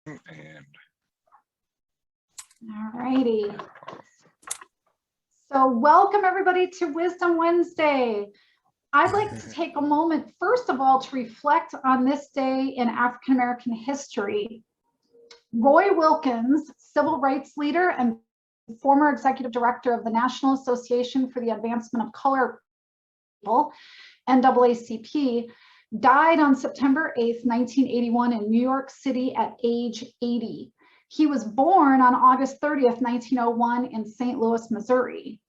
And all righty. So welcome everybody to Wisdom Wednesday. I'd like to take a moment, first of all, to reflect on this day in African American history. Roy Wilkins, civil rights leader and former executive director of the National Association for the Advancement of Color People, NAACP, died on September 8th, 1981 in New York City at age 80. He was born on August 30th, 1901 in St. Louis, Missouri.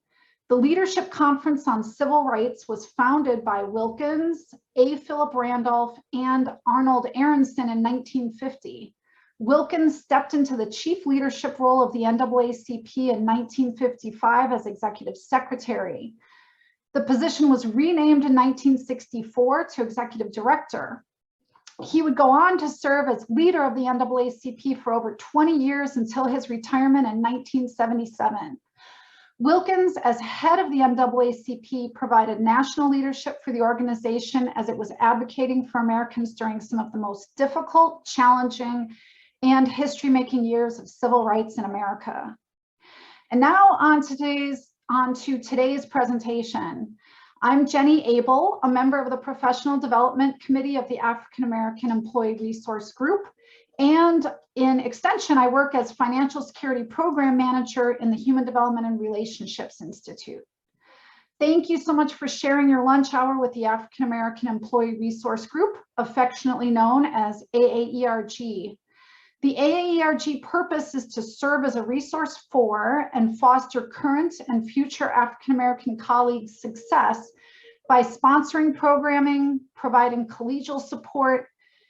The Leadership Conference on Civil Rights was founded by Wilkins, A. Philip Randolph, and Arnold Aaronson in 1950. Wilkins stepped into the chief leadership role of the NAACP in 1955 as executive secretary. The position was renamed in 1964 to executive director. He would go on to serve as leader of the NAACP for over 20 years until his retirement in 1977. Wilkins, as head of the NAACP, provided national leadership for the organization as it was advocating for Americans during some of the most difficult, challenging, and history-making years of civil rights in America. And now on to today's presentation. I'm Jenny Abel, a member of the Professional Development Committee of the African American Employee Resource Group. And in extension, I work as Financial Security Program Manager in the Human Development and Relationships Institute. Thank you so much for sharing your lunch hour with the African American Employee Resource Group, affectionately known as AAERG. The AAERG purpose is to serve as a resource for and foster current and future African American colleagues' success by sponsoring programming, providing collegial support,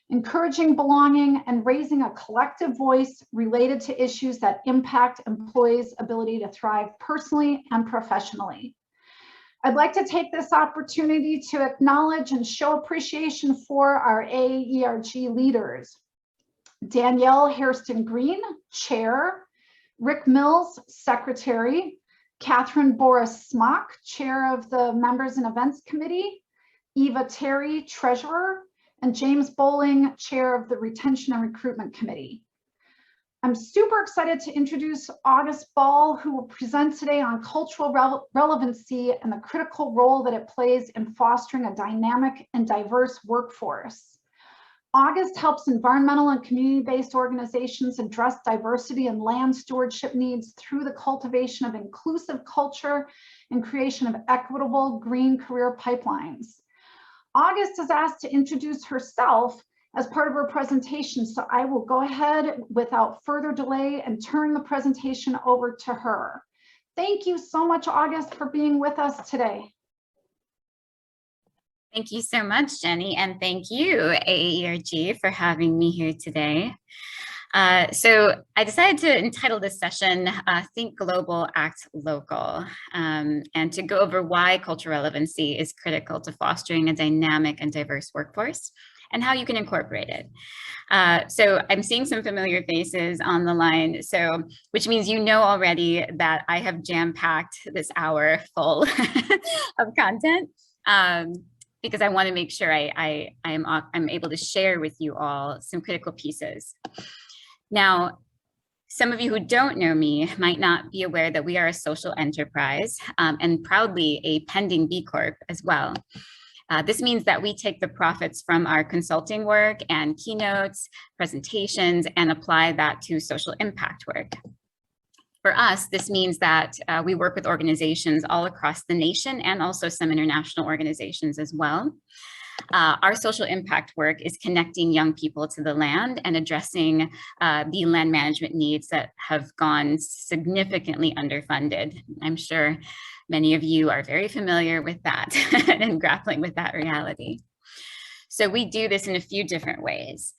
encouraging belonging, and raising a collective voice related to issues that impact employees' ability to thrive personally and professionally. I'd like to take this opportunity to acknowledge and show appreciation for our AAERG leaders. Danielle Hairston-Green, Chair, Rick Mills, Secretary, Catherine Boris-Smock, Chair of the Members and Events Committee, Eva Terry, Treasurer, and James Bowling, Chair of the Retention and Recruitment Committee. I'm super excited to introduce August Ball, who will present today on cultural relevancy and the critical role that it plays in fostering a dynamic and diverse workforce. August helps environmental and community-based organizations address diversity and land stewardship needs through the cultivation of inclusive culture and creation of equitable green career pipelines. August is asked to introduce herself as part of her presentation, so I will go ahead without further delay and turn the presentation over to her. Thank you so much, August, for being with us today. Thank you so much, Jenny, and thank you, AAERG, for having me here today. So I decided to entitle this session, Think Global, Act Local, and to go over why cultural relevancy is critical to fostering a dynamic and diverse workforce and how you can incorporate it. So I'm seeing some familiar faces on the line, which means you know already that I have jam-packed this hour full of content. Because I want to make sure I'm able to share with you all some critical pieces. Now, some of you who don't know me might not be aware that we are a social enterprise and proudly a pending B Corp as well. This means that we take the profits from our consulting work and keynotes, presentations, and apply that to social impact work. For us, this means that we work with organizations all across the nation and also some international organizations as well. Our social impact work is connecting young people to the land and addressing the land management needs that have gone significantly underfunded. I'm sure many of you are very familiar with that and grappling with that reality. So we do this in a few different ways.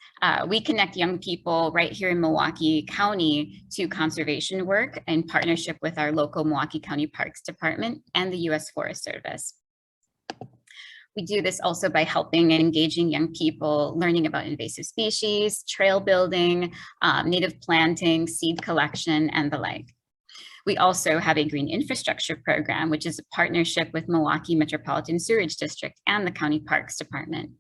We connect young people right here in Milwaukee County to conservation work in partnership with our local Milwaukee County Parks Department and the U.S. Forest Service. We do this also by helping and engaging young people, learning about invasive species, trail building, native planting, seed collection, and the like. We also have a green infrastructure program, which is a partnership with Milwaukee Metropolitan Sewerage District and the County Parks Department.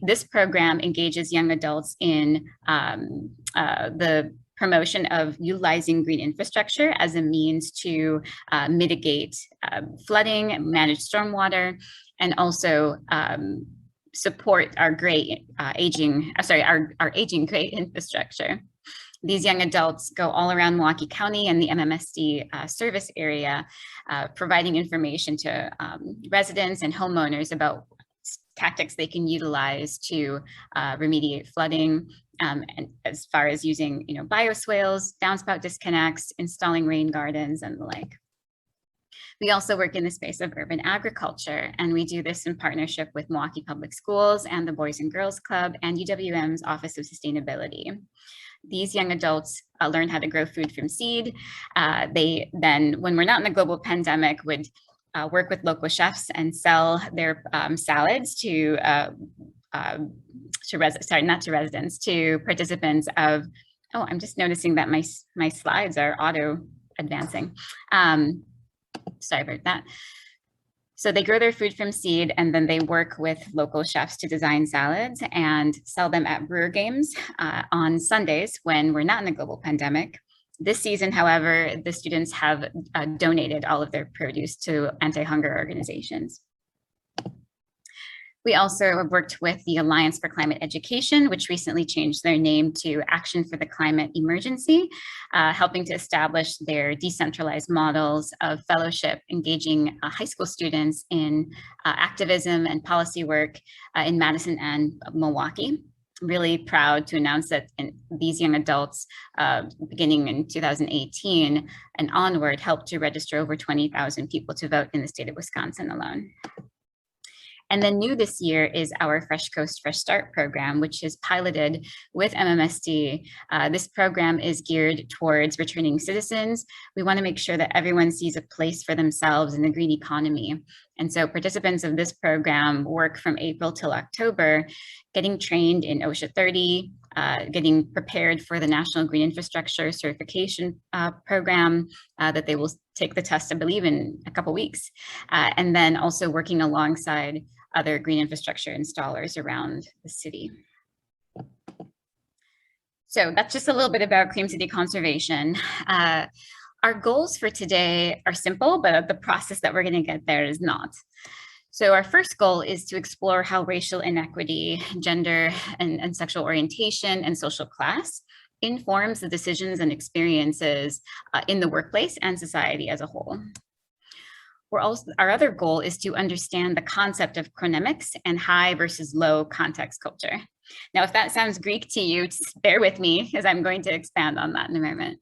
This program engages young adults in the promotion of utilizing green infrastructure as a means to mitigate flooding, manage stormwater, and also support our aging gray infrastructure. These young adults go all around Milwaukee County and the MMSD service area, providing information to residents and homeowners about tactics they can utilize to remediate flooding, and as far as using, bioswales, downspout disconnects, installing rain gardens, and the like. We also work in the space of urban agriculture, and we do this in partnership with Milwaukee Public Schools and the Boys and Girls Club and UWM's Office of Sustainability. These young adults learn how to grow food from seed. They then, when we're not in a global pandemic, would work with local chefs and sell their salads to participants of, oh, I'm just noticing that my slides are auto advancing. Sorry about that. So they grow their food from seed, and then they work with local chefs to design salads and sell them at brewer games on Sundays when we're not in a global pandemic. This season, however, the students have donated all of their produce to anti-hunger organizations. We also have worked with the Alliance for Climate Education, which recently changed their name to Action for the Climate Emergency, helping to establish their decentralized models of fellowship, engaging high school students in activism and policy work in Madison and Milwaukee. Really proud to announce that these young adults, beginning in 2018 and onward, helped to register over 20,000 people to vote in the state of Wisconsin alone. And then new this year is our Fresh Coast, Fresh Start program, which is piloted with MMSD. This program is geared towards returning citizens. We want to make sure that everyone sees a place for themselves in the green economy. And so participants of this program work from April till October, getting trained in OSHA 30, getting prepared for the National Green Infrastructure Certification program that they will take the test, I believe, in a couple weeks. And then also working alongside other green infrastructure installers around the city. So that's just a little bit about Cream City conservation. Our goals for today are simple, but the process that we're going to get there is not. So our first goal is to explore how racial inequity, gender and sexual orientation, and social class informs the decisions and experiences in the workplace and society as a whole. Our other goal is to understand the concept of chronemics and high versus low context culture. Now, if that sounds Greek to you, just bear with me, as I'm going to expand on that in a moment.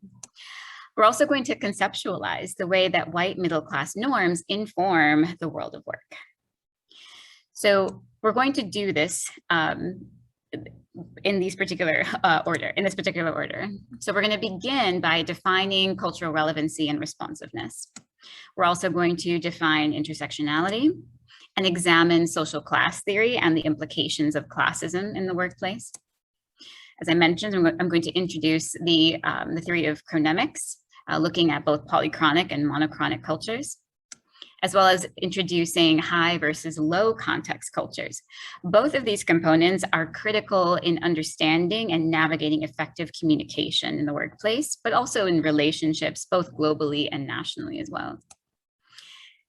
We're also going to conceptualize the way that white middle-class norms inform the world of work. So we're going to do this in this particular order. So we're going to begin by defining cultural relevancy and responsiveness. We're also going to define intersectionality and examine social class theory and the implications of classism in the workplace. As I mentioned, I'm going to introduce the theory of chronemics, looking at both polychronic and monochronic cultures, as well as introducing high versus low context cultures. Both of these components are critical in understanding and navigating effective communication in the workplace, but also in relationships, both globally and nationally as well.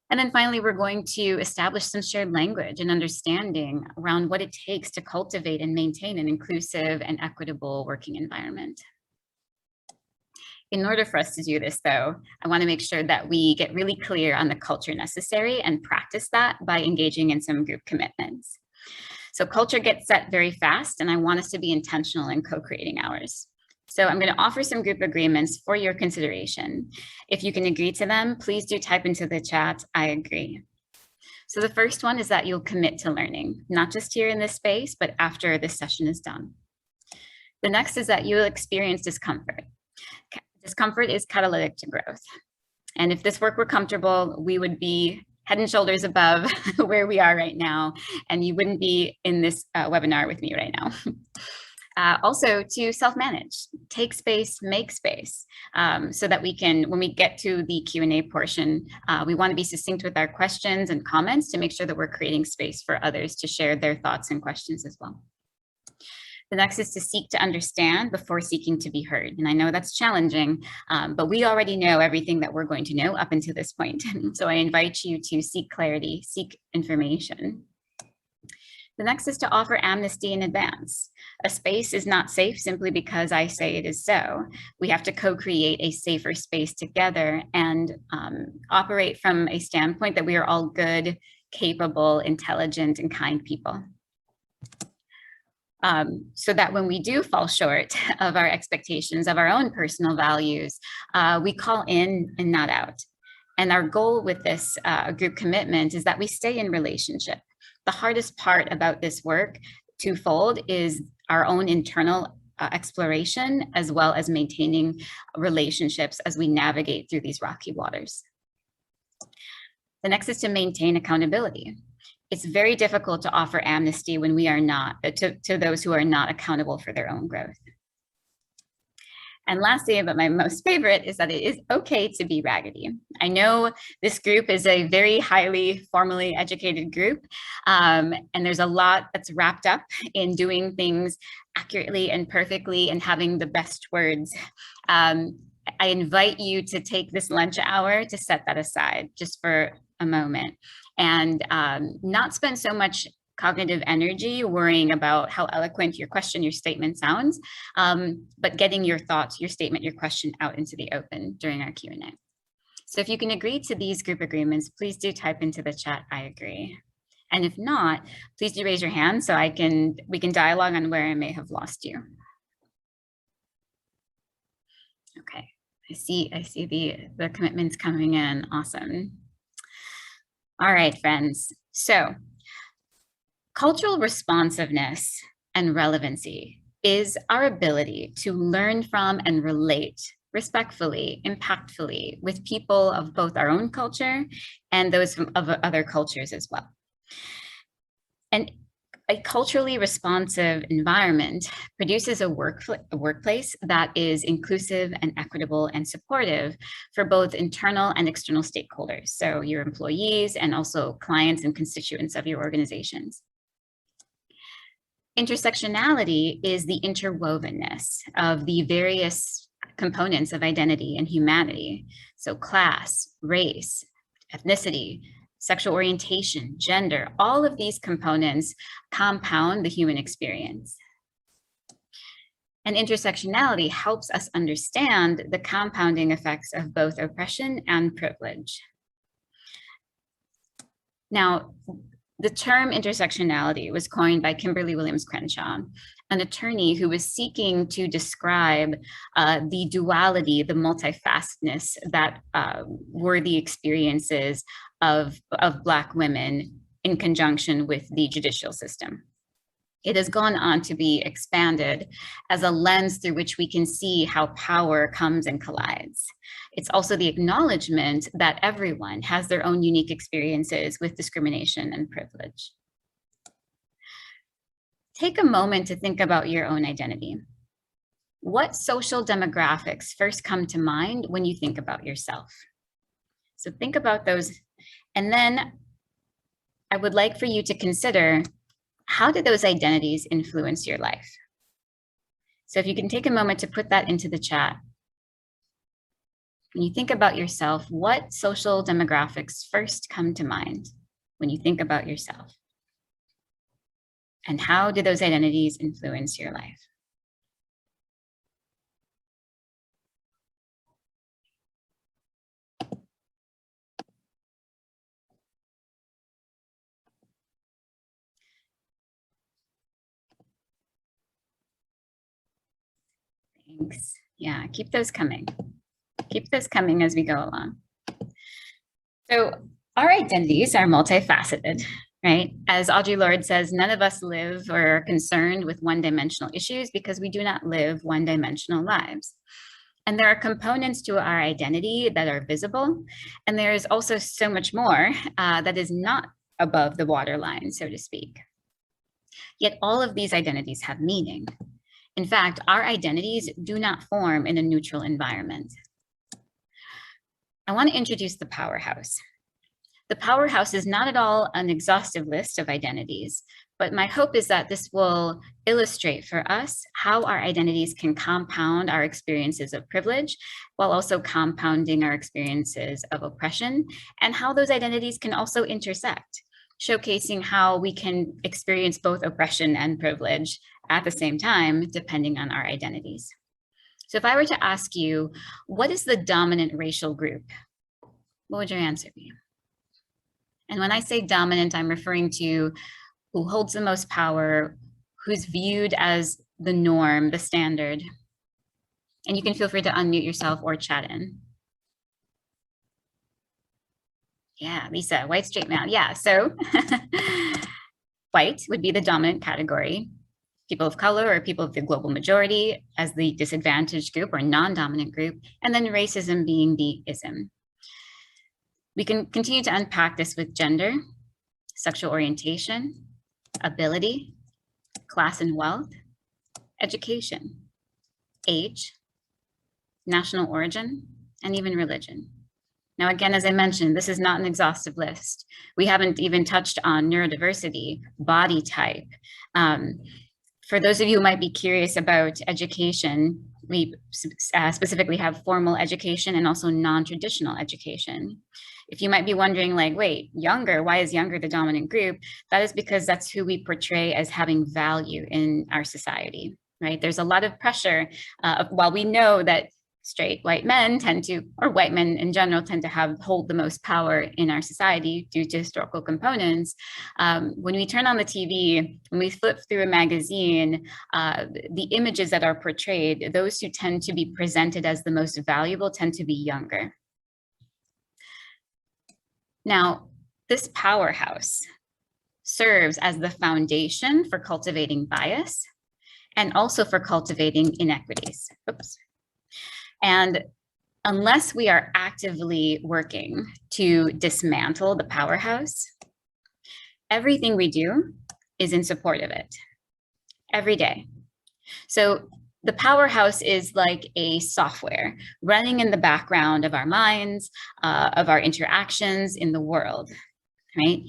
And then finally, we're going to establish some shared language and understanding around what it takes to cultivate and maintain an inclusive and equitable working environment. In order for us to do this, though, I want to make sure that we get really clear on the culture necessary and practice that by engaging in some group commitments. So culture gets set very fast, and I want us to be intentional in co-creating ours. So I'm going to offer some group agreements for your consideration. If you can agree to them, please do type into the chat, I agree. So the first one is that you'll commit to learning, not just here in this space, but after this session is done. The next is that you'll experience discomfort. Discomfort is catalytic to growth. And if this work were comfortable, we would be head and shoulders above where we are right now, and you wouldn't be in this webinar with me right now. Also to self-manage, take space, make space, so that we can, when we get to the Q&A portion, we want to be succinct with our questions and comments to make sure that we're creating space for others to share their thoughts and questions as well. The next is to seek to understand before seeking to be heard. And I know that's challenging, but we already know everything that we're going to know up until this point. So I invite you to seek clarity, seek information. The next is to offer amnesty in advance. A space is not safe simply because I say it is so. We have to co-create a safer space together and operate from a standpoint that we are all good, capable, intelligent, and kind people. So that when we do fall short of our expectations, of our own personal values, we call in and not out. And our goal with this group commitment is that we stay in relationship. The hardest part about this work, twofold, is our own internal exploration, as well as maintaining relationships as we navigate through these rocky waters. The next is to maintain accountability. It's very difficult to offer amnesty when we are not, to those who are not accountable for their own growth. And lastly, but my most favorite, is that it is okay to be raggedy. I know this group is a very highly formally educated group, and there's a lot that's wrapped up in doing things accurately and perfectly and having the best words. I invite you to take this lunch hour to set that aside just for a moment and not spend so much cognitive energy worrying about how eloquent your question, your statement sounds, but getting your thoughts, your statement, your question out into the open during our Q&A. So if you can agree to these group agreements, please do type into the chat, I agree. And if not, please do raise your hand so we can dialogue on where I may have lost you. Okay, I see the commitments coming in, awesome. All right, friends, so cultural responsiveness and relevancy is our ability to learn from and relate respectfully, impactfully with people of both our own culture and those of other cultures as well. And a culturally responsive environment produces a workplace that is inclusive and equitable and supportive for both internal and external stakeholders, so your employees and also clients and constituents of your organizations. Intersectionality is the interwovenness of the various components of identity and humanity. So class, race, ethnicity, sexual orientation, gender, all of these components compound the human experience. And intersectionality helps us understand the compounding effects of both oppression and privilege. Now, the term intersectionality was coined by Kimberly Williams Crenshaw, an attorney who was seeking to describe the duality, the multifacetedness that were the experiences of Black women in conjunction with the judicial system. It has gone on to be expanded as a lens through which we can see how power comes and collides. It's also the acknowledgement that everyone has their own unique experiences with discrimination and privilege. Take a moment to think about your own identity. What social demographics first come to mind when you think about yourself? So think about those, and then I would like for you to consider, how did those identities influence your life? So if you can take a moment to put that into the chat. When you think about yourself, what social demographics first come to mind when you think about yourself? And how do those identities influence your life? Thanks. Yeah, keep those coming. Keep those coming as we go along. So our identities are multifaceted, right? As Audre Lorde says, none of us live or are concerned with one-dimensional issues because we do not live one-dimensional lives. And there are components to our identity that are visible, and there is also so much more that is not above the waterline, so to speak. Yet all of these identities have meaning. In fact, our identities do not form in a neutral environment. I want to introduce the powerhouse. The powerhouse is not at all an exhaustive list of identities, but my hope is that this will illustrate for us how our identities can compound our experiences of privilege while also compounding our experiences of oppression, and how those identities can also intersect, showcasing how we can experience both oppression and privilege at the same time, depending on our identities. So if I were to ask you, what is the dominant racial group? What would your answer be? And when I say dominant, I'm referring to who holds the most power, who's viewed as the norm, the standard. And you can feel free to unmute yourself or chat in. Yeah, Lisa, white straight male. Yeah, so white would be the dominant category. People of color or people of the global majority as the disadvantaged group or non-dominant group, and then racism being the ism. We can continue to unpack this with gender, sexual orientation, ability, class and wealth, education, age, national origin, and even religion. Now, again, as I mentioned, this is not an exhaustive list. We haven't even touched on neurodiversity, body type. For those of you who might be curious about education, we specifically have formal education and also non-traditional education. If you might be wondering, like, wait, younger, why is younger the dominant group? That is because that's who we portray as having value in our society, right? There's a lot of pressure. While we know that straight white men tend to, or white men in general tend to hold the most power in our society due to historical components. When we turn on the TV, when we flip through a magazine, the images that are portrayed, those who tend to be presented as the most valuable tend to be younger. Now, this powerhouse serves as the foundation for cultivating bias and also for cultivating inequities. Oops. And unless we are actively working to dismantle the powerhouse, everything we do is in support of it every day. So the powerhouse is like a software running in the background of our minds, of our interactions in the world, right?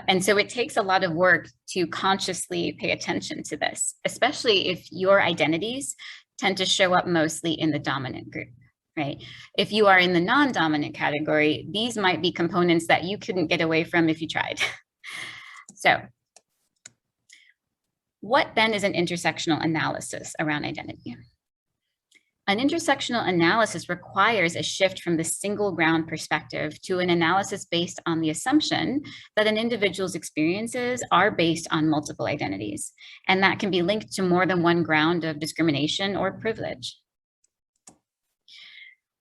And so it takes a lot of work to consciously pay attention to this, especially if your identities tend to show up mostly in the dominant group, right? If you are in the non-dominant category, these might be components that you couldn't get away from if you tried. So what then is an intersectional analysis around identity? An intersectional analysis requires a shift from the single ground perspective to an analysis based on the assumption that an individual's experiences are based on multiple identities, and that can be linked to more than one ground of discrimination or privilege.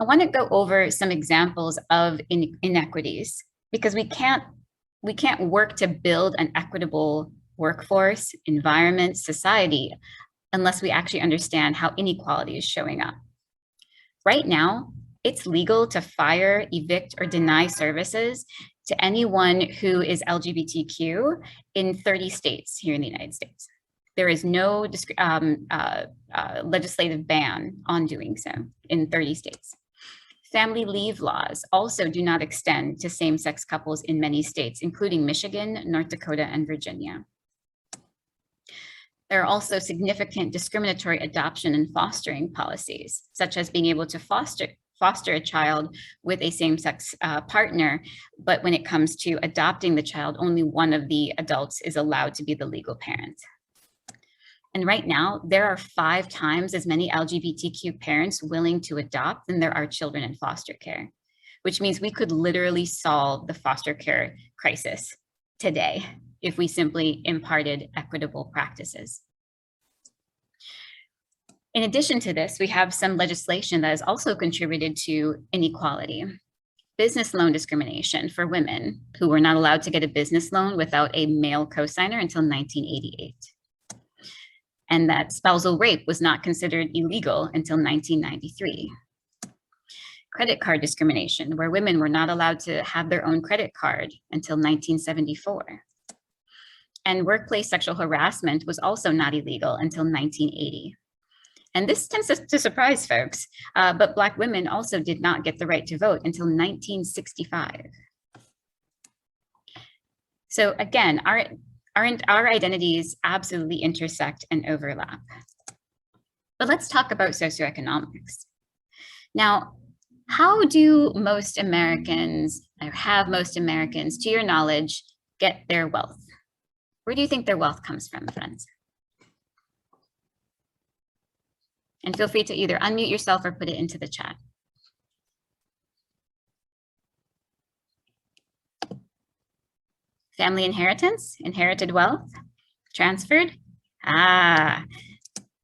I want to go over some examples of inequities because we can't work to build an equitable workforce, environment, society, unless we actually understand how inequality is showing up. Right now, it's legal to fire, evict, or deny services to anyone who is LGBTQ in 30 states here in the United States. There is no legislative ban on doing so in 30 states. Family leave laws also do not extend to same-sex couples in many states, including Michigan, North Dakota, and Virginia. There are also significant discriminatory adoption and fostering policies, such as being able to foster a child with a same-sex partner, but when it comes to adopting the child, only one of the adults is allowed to be the legal parent. And right now, there are 5 times as many LGBTQ parents willing to adopt than there are children in foster care, which means we could literally solve the foster care crisis today if we simply imparted equitable practices. In addition to this, we have some legislation that has also contributed to inequality. Business loan discrimination for women who were not allowed to get a business loan without a male cosigner until 1988. And that spousal rape was not considered illegal until 1993. Credit card discrimination, where women were not allowed to have their own credit card until 1974. And workplace sexual harassment was also not illegal until 1980. And this tends to surprise folks, but Black women also did not get the right to vote until 1965. So again, our identities absolutely intersect and overlap. But let's talk about socioeconomics. Now, how do most Americans, or have most Americans, to your knowledge, get their wealth? Where do you think their wealth comes from, friends? And feel free to either unmute yourself or put it into the chat. Family inheritance, inherited wealth, transferred?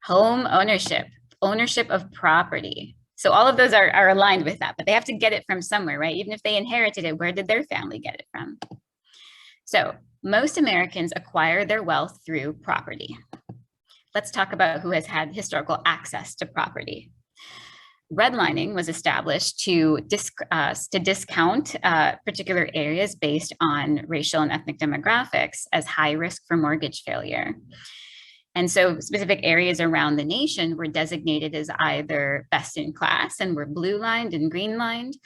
Home ownership, ownership of property. So all of those are aligned with that, but they have to get it from somewhere, right? Even if they inherited it, where did their family get it from? So most Americans acquire their wealth through property. Let's talk about who has had historical access to property. Redlining was established to discount particular areas based on racial and ethnic demographics as high risk for mortgage failure. And so specific areas around the nation were designated as either best in class and were blue lined and green lined,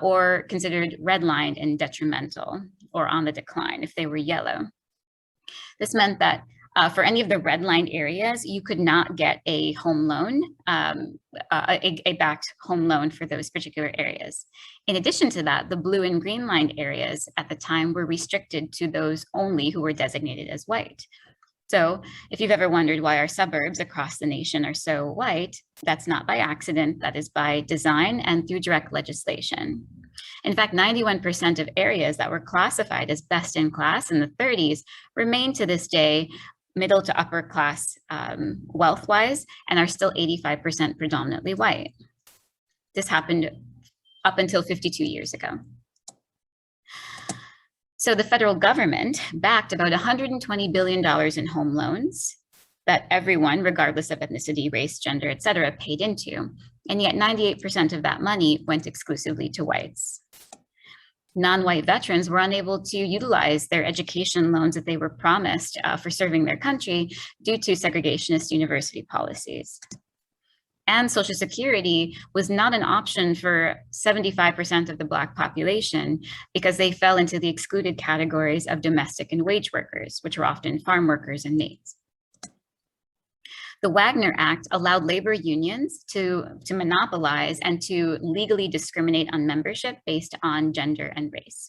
or considered red lined and detrimental or on the decline if they were yellow. This meant that for any of the red-lined areas, you could not get a home loan, a backed home loan for those particular areas. In addition to that, the blue and green-lined areas at the time were restricted to those only who were designated as white. So if you've ever wondered why our suburbs across the nation are so white, that's not by accident, that is by design and through direct legislation. In fact, 91% of areas that were classified as best in class in the 30s remain to this day middle to upper class wealth-wise, and are still 85% predominantly white. This happened up until 52 years ago. So the federal government backed about $120 billion in home loans that everyone, regardless of ethnicity, race, gender, et cetera, paid into. And yet 98% of that money went exclusively to whites. Non-white veterans were unable to utilize their education loans that they were promised for serving their country due to segregationist university policies. And Social Security was not an option for 75% of the Black population because they fell into the excluded categories of domestic and wage workers, which were often farm workers and maids. The Wagner Act allowed labor unions to monopolize and to legally discriminate on membership based on gender and race.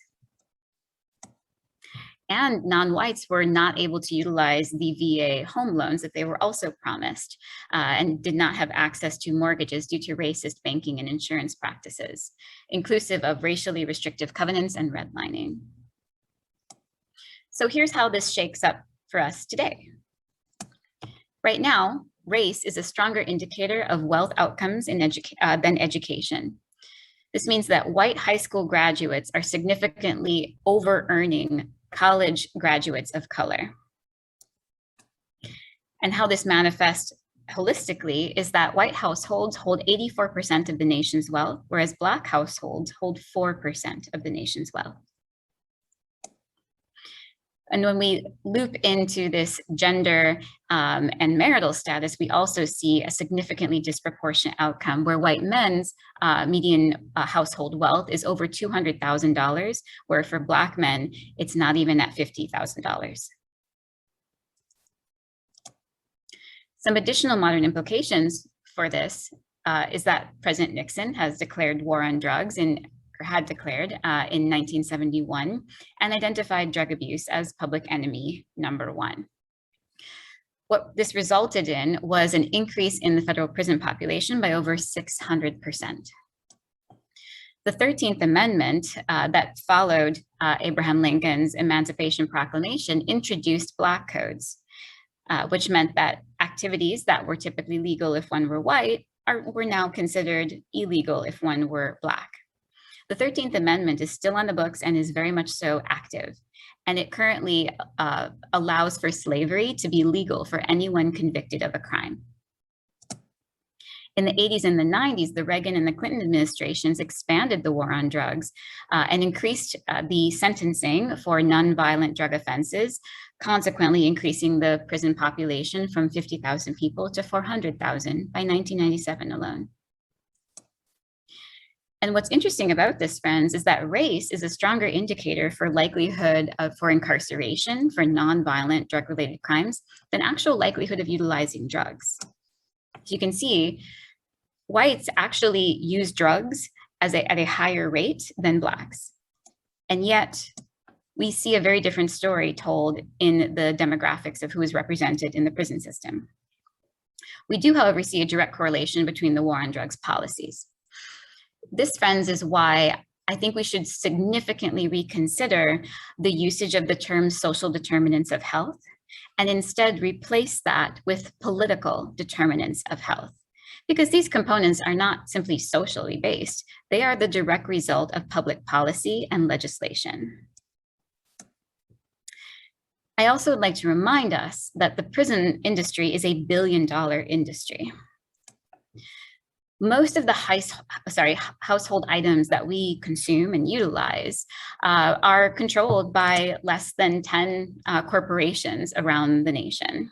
And non-whites were not able to utilize the VA home loans that they were also promised and did not have access to mortgages due to racist banking and insurance practices, inclusive of racially restrictive covenants and redlining. So here's how this shakes up for us today. Right now, race is a stronger indicator of wealth outcomes than education. This means that white high school graduates are significantly over-earning college graduates of color. And how this manifests holistically is that white households hold 84% of the nation's wealth, whereas Black households hold 4% of the nation's wealth. And when we loop into this gender and marital status, we also see a significantly disproportionate outcome where white men's median household wealth is over $200,000, where for Black men, it's not even at $50,000. Some additional modern implications for this is that President Nixon has declared war on drugs had declared in 1971 and identified drug abuse as public enemy #1. What this resulted in was an increase in the federal prison population by over 600%. The 13th Amendment that followed Abraham Lincoln's Emancipation Proclamation introduced Black codes, which meant that activities that were typically legal if one were white were now considered illegal if one were Black. The 13th Amendment is still on the books and is very much so active. And it currently allows for slavery to be legal for anyone convicted of a crime. In the 80s and the 90s, the Reagan and the Clinton administrations expanded the war on drugs and increased the sentencing for nonviolent drug offenses, consequently increasing the prison population from 50,000 people to 400,000 by 1997 alone. And what's interesting about this, friends, is that race is a stronger indicator for likelihood for incarceration for nonviolent drug-related crimes than actual likelihood of utilizing drugs. So you can see whites actually use drugs at a higher rate than Blacks. And yet we see a very different story told in the demographics of who is represented in the prison system. We do, however, see a direct correlation between the war on drugs policies. This, friends, is why I think we should significantly reconsider the usage of the term social determinants of health and instead replace that with political determinants of health. Because these components are not simply socially based, they are the direct result of public policy and legislation. I also would like to remind us that the prison industry is a billion-dollar industry. Most of the household items that we consume and utilize are controlled by less than 10 corporations around the nation.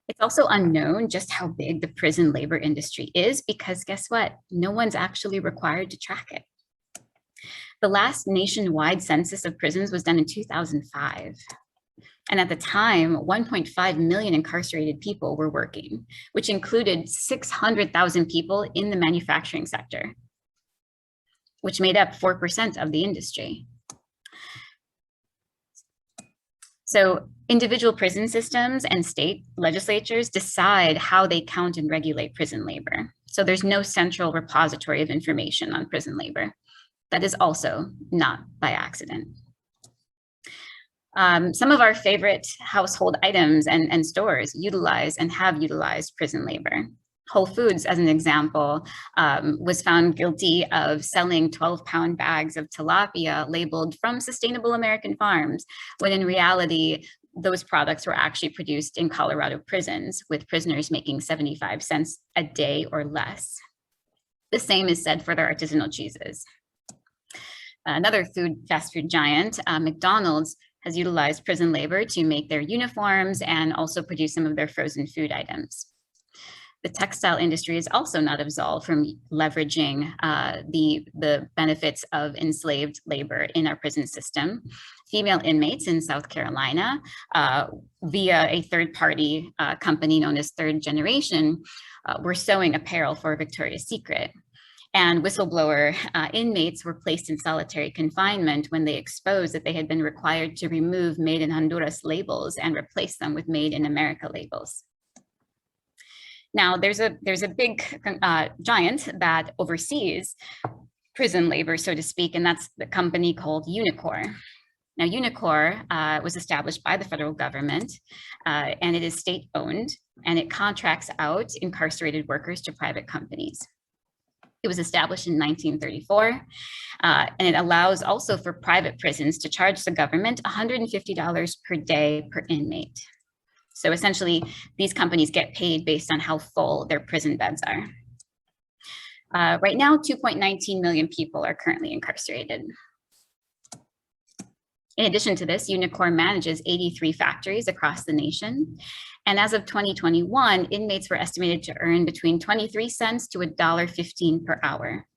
It's also unknown just how big the prison labor industry is because guess what? No one's actually required to track it. The last nationwide census of prisons was done in 2005. And at the time, 1.5 million incarcerated people were working, which included 600,000 people in the manufacturing sector, which made up 4% of the industry. So individual prison systems and state legislatures decide how they count and regulate prison labor. So there's no central repository of information on prison labor. That is also not by accident. Some of our favorite household items and stores utilize and have utilized prison labor. Whole Foods, as an example, was found guilty of selling 12-pound bags of tilapia labeled from sustainable American farms, when in reality, those products were actually produced in Colorado prisons, with prisoners making 75 cents a day or less. The same is said for their artisanal cheeses. Another fast food giant, McDonald's, has utilized prison labor to make their uniforms and also produce some of their frozen food items. The textile industry is also not absolved from leveraging the benefits of enslaved labor in our prison system. Female inmates in South Carolina, via a third-party company known as Third Generation, were sewing apparel for Victoria's Secret. And whistleblower inmates were placed in solitary confinement when they exposed that they had been required to remove Made in Honduras labels and replace them with Made in America labels. Now, there's a big giant that oversees prison labor, so to speak, and that's the company called Unicor. Now, Unicor was established by the federal government, and it is state-owned, and it contracts out incarcerated workers to private companies. It was established in 1934, and it allows also for private prisons to charge the government $150 per day per inmate. So essentially, these companies get paid based on how full their prison beds are. Right now, 2.19 million people are currently incarcerated. In addition to this, Unicor manages 83 factories across the nation. And as of 2021, inmates were estimated to earn between 23 cents to $1.15 per hour.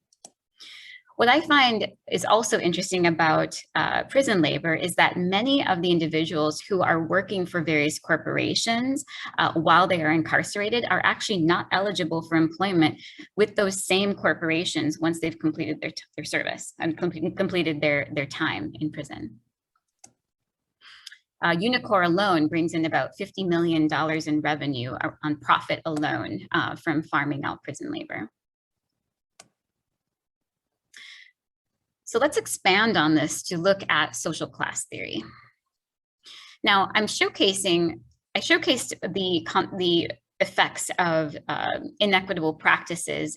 What I find is also interesting about prison labor is that many of the individuals who are working for various corporations while they are incarcerated are actually not eligible for employment with those same corporations once they've completed their service and completed their time in prison. Unicor alone brings in about $50 million in revenue on profit alone from farming out prison labor. So let's expand on this to look at social class theory. Now, I showcased the effects of inequitable practices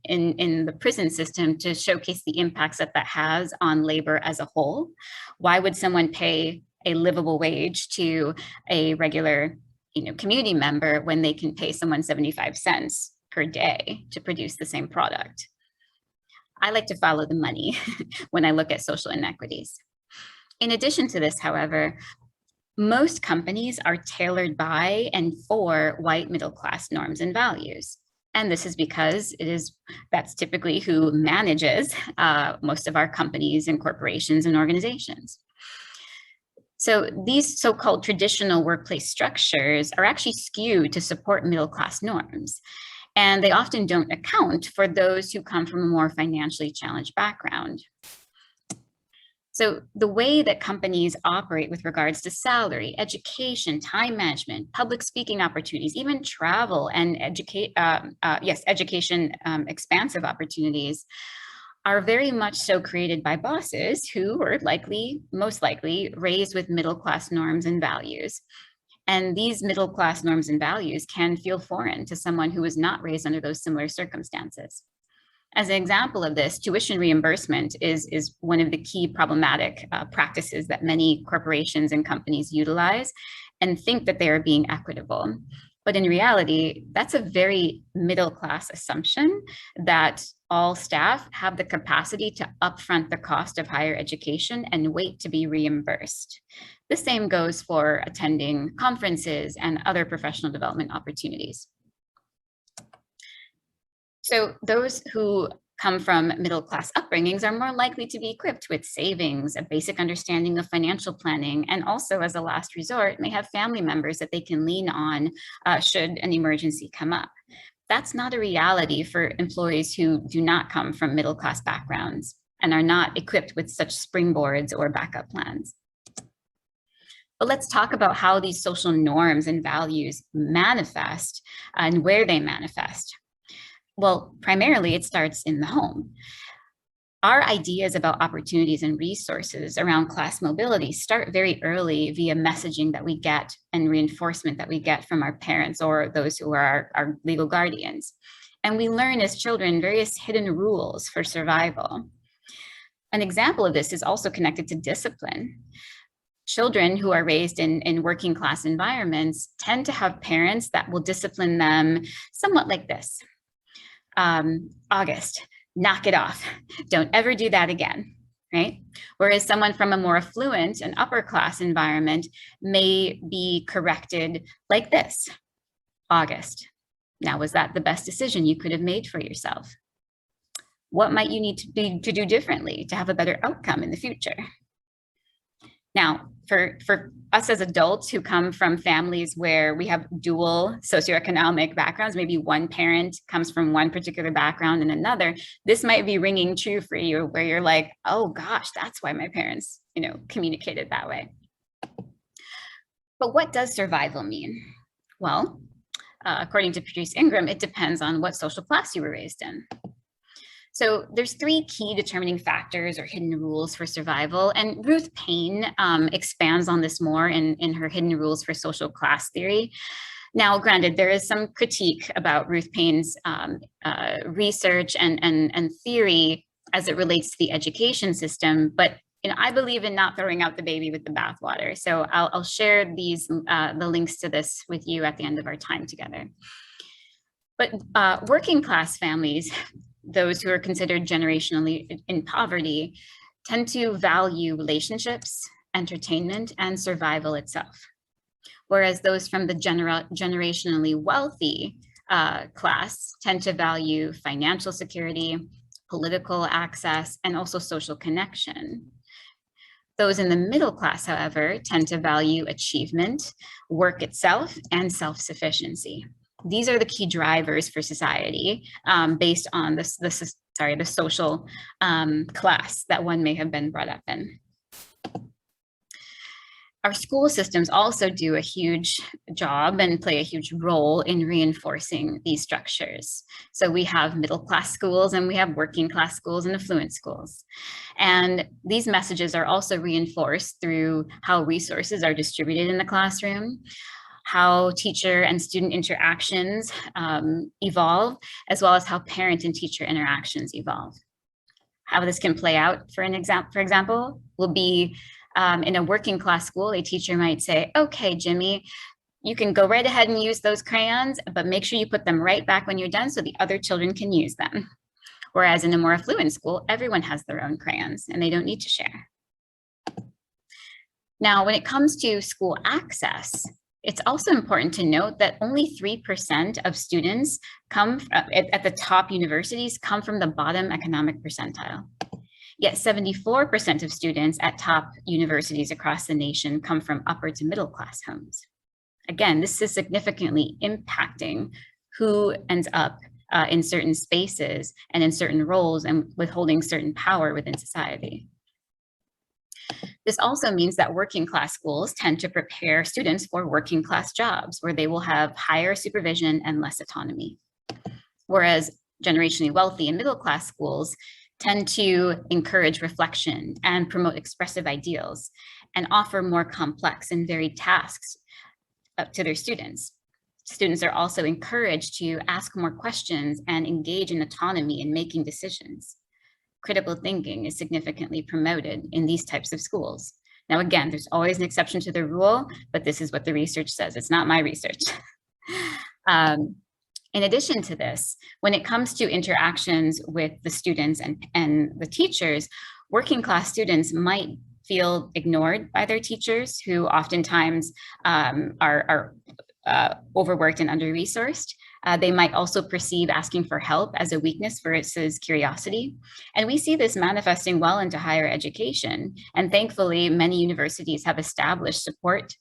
in the prison system to showcase the impacts that has on labor as a whole. Why would someone pay a livable wage to a regular community member when they can pay someone 75 cents per day to produce the same product. I like to follow the money when I look at social inequities. In addition to this, however, most companies are tailored by and for white middle class norms and values. And this is because that's typically who manages most of our companies and corporations and organizations. So these so-called traditional workplace structures are actually skewed to support middle class norms. And they often don't account for those who come from a more financially challenged background. So the way that companies operate with regards to salary, education, time management, public speaking opportunities, even travel and education expansive opportunities are very much so created by bosses who were most likely raised with middle-class norms and values. And these middle-class norms and values can feel foreign to someone who was not raised under those similar circumstances. As an example of this, tuition reimbursement is one of the key problematic practices that many corporations and companies utilize and think that they are being equitable. But in reality, that's a very middle-class assumption that all staff have the capacity to upfront the cost of higher education and wait to be reimbursed. The same goes for attending conferences and other professional development opportunities. So those who come from middle-class upbringings are more likely to be equipped with savings, a basic understanding of financial planning, and also as a last resort, may have family members that they can lean on should an emergency come up. That's not a reality for employees who do not come from middle-class backgrounds and are not equipped with such springboards or backup plans. But let's talk about how these social norms and values manifest and where they manifest. Well, primarily it starts in the home. Our ideas about opportunities and resources around class mobility start very early via messaging that we get and reinforcement that we get from our parents or those who are our legal guardians. And we learn as children various hidden rules for survival. An example of this is also connected to discipline. Children who are raised in working class environments tend to have parents that will discipline them somewhat like this. August, knock it off. Don't ever do that again, right? Whereas someone from a more affluent and upper class environment may be corrected like this. August, now was that the best decision you could have made for yourself? What might you need to do differently to have a better outcome in the future? Now, for us as adults who come from families where we have dual socioeconomic backgrounds, maybe one parent comes from one particular background and another, this might be ringing true for you where you're like, oh gosh, that's why my parents, communicated that way. But what does survival mean? Well, according to Patrice Ingram, it depends on what social class you were raised in. So there's three key determining factors or hidden rules for survival. And Ruth Payne expands on this more in her Hidden Rules for Social Class theory. Now, granted, there is some critique about Ruth Payne's research and theory as it relates to the education system, but I believe in not throwing out the baby with the bathwater. So I'll share the links to this with you at the end of our time together. But working class families, those who are considered generationally in poverty, tend to value relationships, entertainment, and survival itself. Whereas those from the generationally wealthy class tend to value financial security, political access, and also social connection. Those in the middle class, however, tend to value achievement, work itself, and self-sufficiency. These are the key drivers for society based on the social class that one may have been brought up in. Our school systems also do a huge job and play a huge role in reinforcing these structures. So we have middle class schools and we have working class schools and affluent schools. And these messages are also reinforced through how resources are distributed in the classroom, how teacher and student interactions evolve, as well as how parent and teacher interactions evolve. How this can play out, for example, will be in a working class school, a teacher might say, okay, Jimmy, you can go right ahead and use those crayons, but make sure you put them right back when you're done so the other children can use them. Whereas in a more affluent school, everyone has their own crayons and they don't need to share. Now, when it comes to school access, it's also important to note that only 3% of students come at the top universities come from the bottom economic percentile. Yet 74% of students at top universities across the nation come from upper to middle class homes. Again, this is significantly impacting who ends up in certain spaces and in certain roles and withholding certain power within society. This also means that working class schools tend to prepare students for working class jobs where they will have higher supervision and less autonomy. Whereas generationally wealthy and middle class schools tend to encourage reflection and promote expressive ideals and offer more complex and varied tasks to their students. Students are also encouraged to ask more questions and engage in autonomy in making decisions. Critical thinking is significantly promoted in these types of schools. Now, again, there's always an exception to the rule, but this is what the research says. It's not my research. In addition to this, when it comes to interactions with the students and the teachers, working class students might feel ignored by their teachers, who oftentimes are overworked and under-resourced. They might also perceive asking for help as a weakness versus curiosity. And we see this manifesting well into higher education. And thankfully, many universities have established support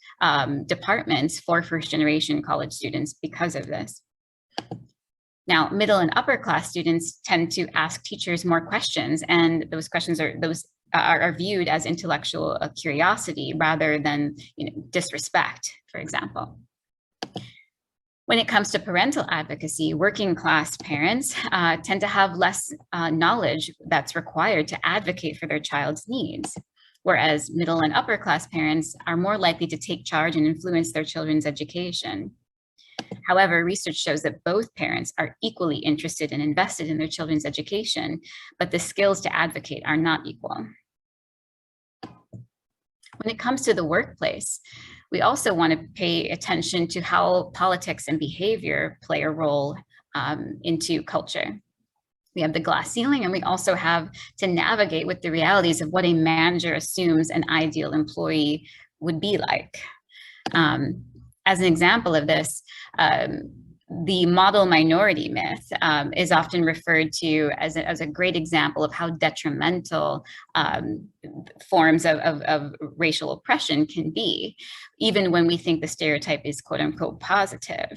departments for first-generation college students because of this. Now, middle and upper class students tend to ask teachers more questions, and those questions are viewed as intellectual curiosity rather than disrespect, for example. When it comes to parental advocacy, working class parents tend to have less knowledge that's required to advocate for their child's needs, whereas middle and upper class parents are more likely to take charge and influence their children's education. However, research shows that both parents are equally interested and invested in their children's education, but the skills to advocate are not equal. When it comes to the workplace, we also want to pay attention to how politics and behavior play a role into culture. We have the glass ceiling, and we also have to navigate with the realities of what a manager assumes an ideal employee would be like. As an example of this, the model minority myth is often referred to as a great example of how detrimental forms of racial oppression can be, even when we think the stereotype is quote unquote positive.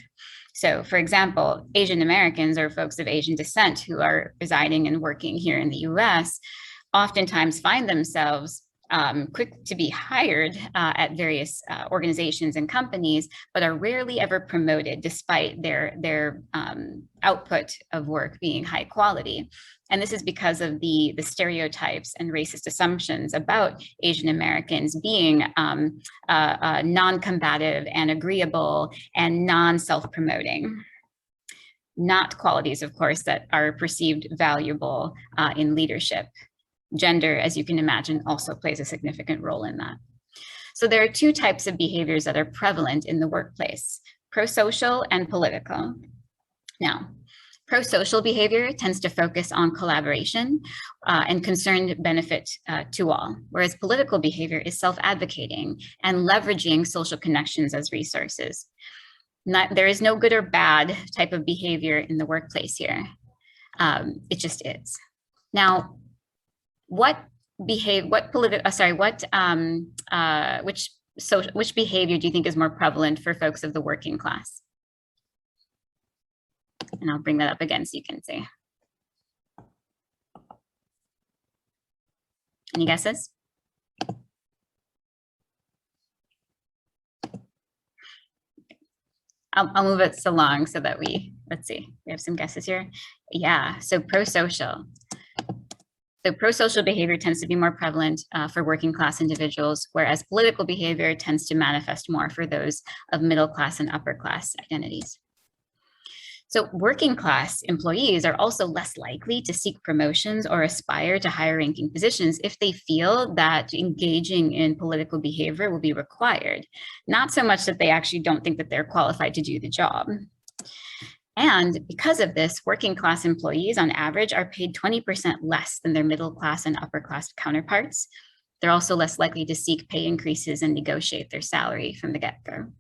So for example, Asian Americans or folks of Asian descent who are residing and working here in the US oftentimes find themselves quick to be hired at various organizations and companies, but are rarely ever promoted despite their output of work being high quality. And this is because of the stereotypes and racist assumptions about Asian Americans being non-combative and agreeable and non-self-promoting. Not qualities, of course, that are perceived valuable in leadership. Gender, as you can imagine, also plays a significant role in that. So there are two types of behaviors that are prevalent in the workplace: pro-social and political. Now, pro-social behavior tends to focus on collaboration and concerned benefit to all, whereas political behavior is self-advocating and leveraging social connections as resources. There is no good or bad type of behavior in the workplace here. It just is. Now, which behavior do you think is more prevalent for folks of the working class? And I'll bring that up again so you can see. Any guesses? I'll move it along so that let's see, we have some guesses here. Yeah, so pro-social. So pro-social behavior tends to be more prevalent for working class individuals, whereas political behavior tends to manifest more for those of middle class and upper class identities. So working class employees are also less likely to seek promotions or aspire to higher ranking positions if they feel that engaging in political behavior will be required, not so much that they actually don't think that they're qualified to do the job. And because of this, working class employees on average are paid 20% less than their middle class and upper class counterparts. They're also less likely to seek pay increases and negotiate their salary from the get-go.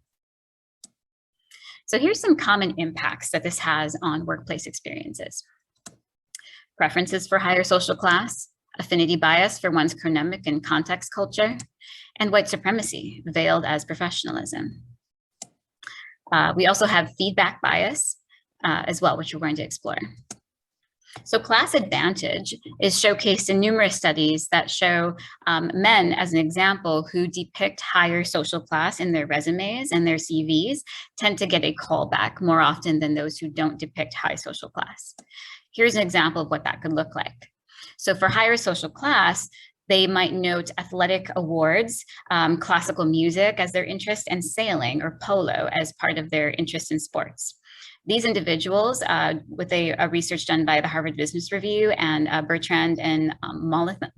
So here's some common impacts that this has on workplace experiences. Preferences for higher social class, affinity bias for one's chronemic and context culture, and white supremacy veiled as professionalism. We also have feedback bias as well, which we're going to explore. So class advantage is showcased in numerous studies that show men, as an example, who depict higher social class in their resumes and their CVs tend to get a callback more often than those who don't depict high social class. Here's an example of what that could look like. So for higher social class, they might note athletic awards, classical music as their interest, and sailing or polo as part of their interest in sports. These individuals, with a research done by the Harvard Business Review and Bertrand and Molinathan,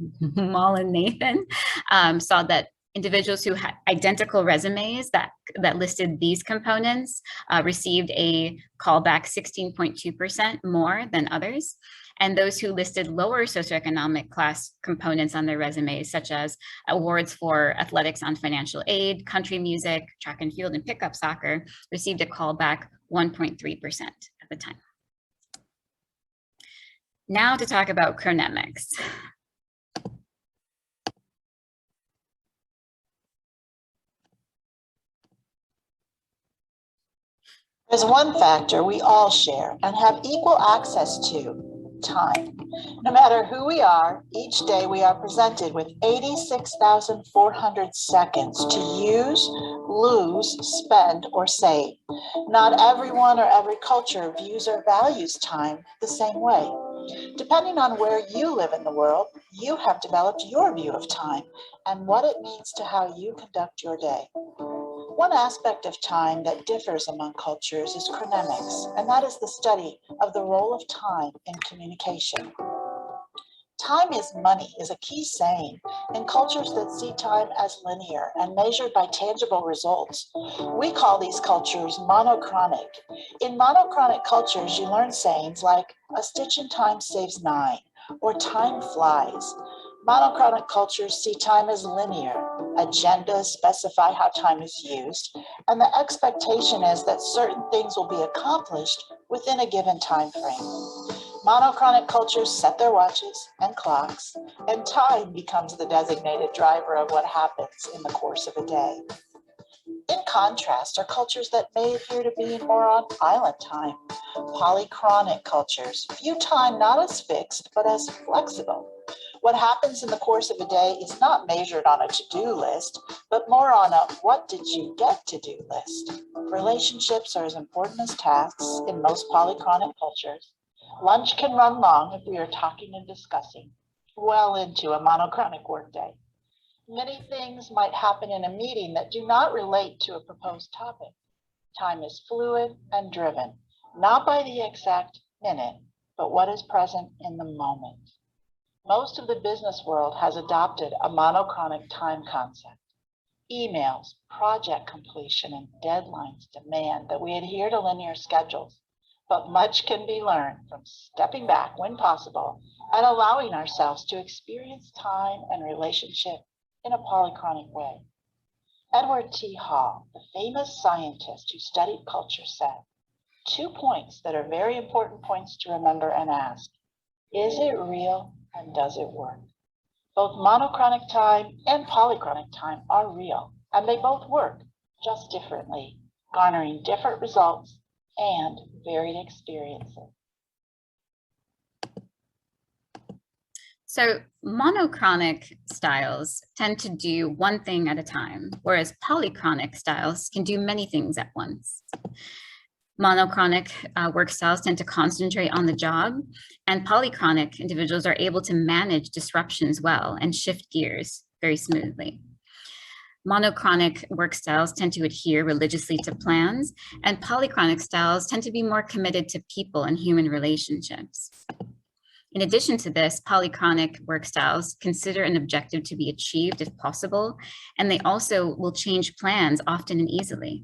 saw that individuals who had identical resumes that listed these components received a callback 16.2% more than others. And those who listed lower socioeconomic class components on their resumes, such as awards for athletics on financial aid, country music, track and field, and pickup soccer, received a callback 1.3% at the time. Now to talk about chronemics. There's one factor we all share and have equal access to: time. No matter who we are, each day we are presented with 86,400 seconds to use, lose, spend, or save. Not everyone or every culture views or values time the same way. Depending on where you live in the world, you have developed your view of time and what it means to how you conduct your day. One aspect of time that differs among cultures is chronemics, and that is the study of the role of time in communication. Time is money is a key saying in cultures that see time as linear and measured by tangible results. We call these cultures monochronic. In monochronic cultures, you learn sayings like, "A stitch in time saves 9," or "Time flies." Monochronic cultures see time as linear. Agendas specify how time is used, and the expectation is that certain things will be accomplished within a given time frame. Monochronic cultures set their watches and clocks, and time becomes the designated driver of what happens in the course of a day. In contrast are cultures that may appear to be more on island time. Polychronic cultures view time not as fixed, but as flexible. What happens in the course of a day is not measured on a to-do list, but more on a what did you get to-do list. Relationships are as important as tasks in most polychronic cultures. Lunch can run long if we are talking and discussing, well into a monochronic workday. Many things might happen in a meeting that do not relate to a proposed topic. Time is fluid and driven, not by the exact minute, but what is present in the moment. Most of the business world has adopted a monochronic time concept. Emails, project completion, and deadlines demand that we adhere to linear schedules, but much can be learned from stepping back when possible and allowing ourselves to experience time and relationship in a polychronic way. Edward T. Hall, the famous scientist who studied culture, said, 2 points that are very important points to remember and ask. Is it real and does it work? Both monochronic time and polychronic time are real, and they both work, just differently, garnering different results and varied experiences. So monochronic styles tend to do one thing at a time, whereas polychronic styles can do many things at once. Monochronic work styles tend to concentrate on the job, and polychronic individuals are able to manage disruptions well and shift gears very smoothly. Monochronic work styles tend to adhere religiously to plans, and polychronic styles tend to be more committed to people and human relationships. In addition to this, polychronic work styles consider an objective to be achieved if possible, and they also will change plans often and easily.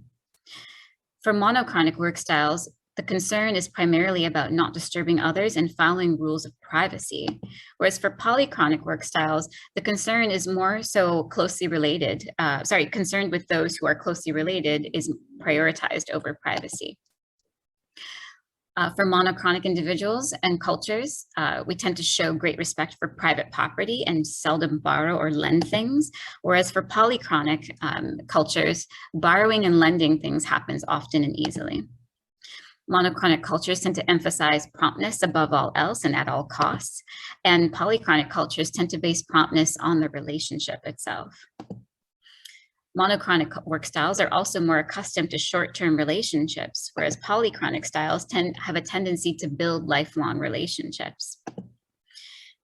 For monochronic work styles, the concern is primarily about not disturbing others and following rules of privacy. Whereas for polychronic work styles, the concern is more so closely related, concerned with those who are closely related is prioritized over privacy. For monochronic individuals and cultures, we tend to show great respect for private property and seldom borrow or lend things. Whereas for polychronic cultures, borrowing and lending things happens often and easily. Monochronic cultures tend to emphasize promptness above all else and at all costs. And polychronic cultures tend to base promptness on the relationship itself. Monochronic work styles are also more accustomed to short-term relationships, whereas polychronic styles have a tendency to build lifelong relationships.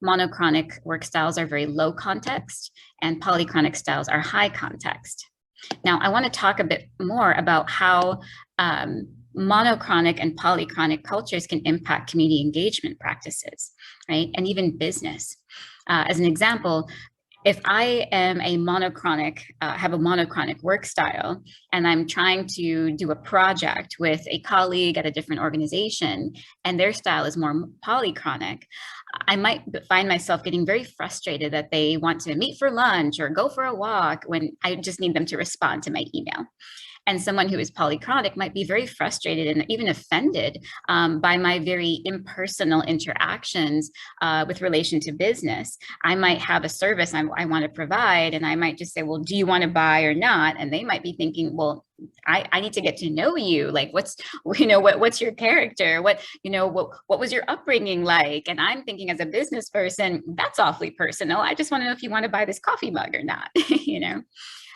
Monochronic work styles are very low context, and polychronic styles are high context. Now, I want to talk a bit more about how monochronic and polychronic cultures can impact community engagement practices, right? And even business. As an example, if I am a monochronic, have a monochronic work style, and I'm trying to do a project with a colleague at a different organization, and their style is more polychronic, I might find myself getting very frustrated that they want to meet for lunch or go for a walk when I just need them to respond to my email. And someone who is polychronic might be very frustrated and even offended by my very impersonal interactions with relation to business. I might have a service I want to provide, and I might just say, well, do you want to buy or not? And they might be thinking, well, I need to get to know you. Like, what's your character? What was your upbringing like? And I'm thinking as a business person, that's awfully personal. I just want to know if you want to buy this coffee mug or not,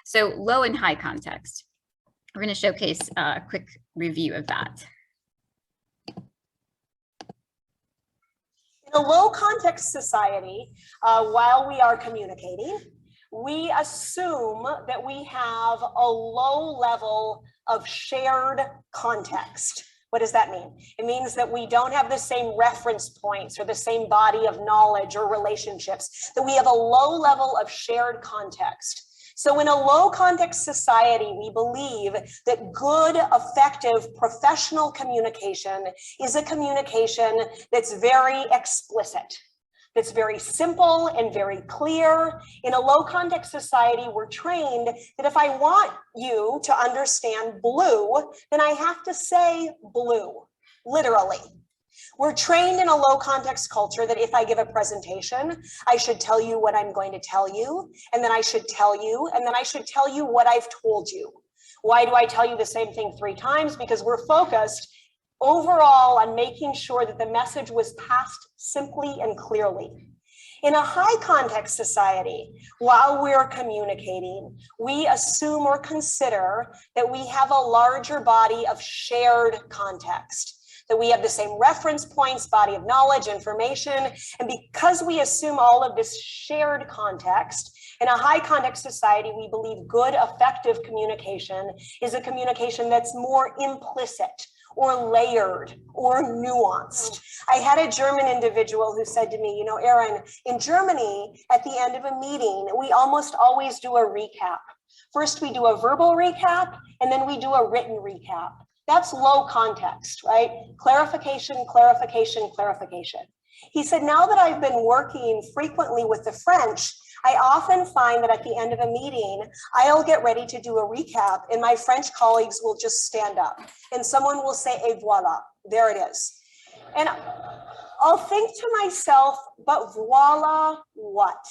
So low and high context. We're going to showcase a quick review of that. In a low context society, while we are communicating, we assume that we have a low level of shared context. What does that mean? It means that we don't have the same reference points or the same body of knowledge or relationships, that we have a low level of shared context. So in a low context society, we believe that good, effective professional communication is a communication that's very explicit, that's very simple and very clear. In a low context society, we're trained that if I want you to understand blue, then I have to say blue, literally. We're trained in a low context culture that if I give a presentation, I should tell you what I'm going to tell you, and then I should tell you, and then I should tell you what I've told you. Why do I tell you the same thing 3 times? Because we're focused overall on making sure that the message was passed simply and clearly. In a high context society, while we're communicating, we assume or consider that we have a larger body of shared context, that we have the same reference points, body of knowledge, information. And because we assume all of this shared context, in a high context society, we believe good, effective communication is a communication that's more implicit or layered or nuanced. I had a German individual who said to me, Aaron, in Germany, at the end of a meeting, we almost always do a recap. First, we do a verbal recap, and then we do a written recap. That's low context, right? Clarification, clarification, clarification. He said, now that I've been working frequently with the French, I often find that at the end of a meeting, I'll get ready to do a recap and my French colleagues will just stand up and someone will say, et voila, there it is. And I'll think to myself, but voila, what?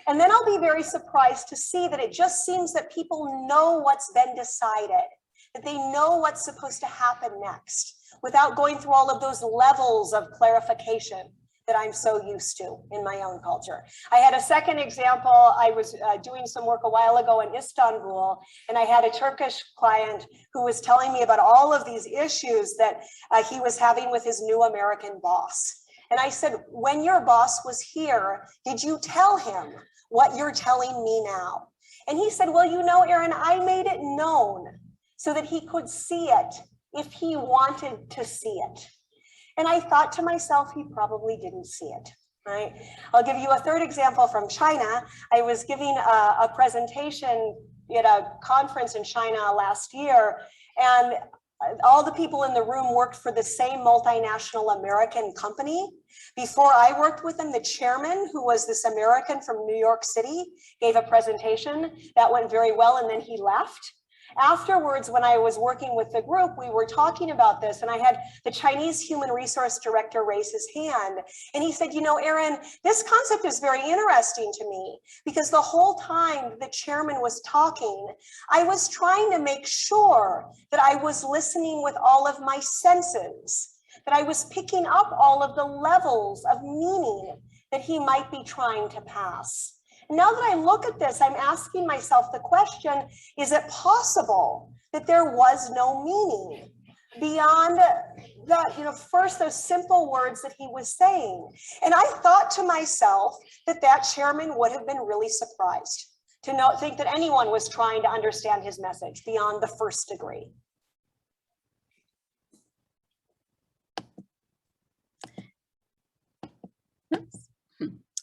And then I'll be very surprised to see that it just seems that people know what's been decided, that they know what's supposed to happen next without going through all of those levels of clarification that I'm so used to in my own culture. I had a second example. I was doing some work a while ago in Istanbul, and I had a Turkish client who was telling me about all of these issues that he was having with his new American boss. And I said, when your boss was here, did you tell him what you're telling me now? And he said, well, you know, Aaron, I made it known so that he could see it if he wanted to see it. And I thought to myself, he probably didn't see it, right? I'll give you a third example from China. I was giving a presentation at a conference in China last year, and all the people in the room worked for the same multinational American company. Before I worked with them, the chairman, who was this American from New York City, gave a presentation that went very well, and then he left. Afterwards, when I was working with the group, we were talking about this, and I had the Chinese human resource director raise his hand, and he said, you know, Aaron, this concept is very interesting to me, because the whole time the chairman was talking, I was trying to make sure that I was listening with all of my senses, that I was picking up all of the levels of meaning that he might be trying to pass. Now that I look at this, I'm asking myself the question, is it possible that there was no meaning beyond that, you know, first those simple words that he was saying? And I thought to myself that that chairman would have been really surprised to not think that anyone was trying to understand his message beyond the first degree.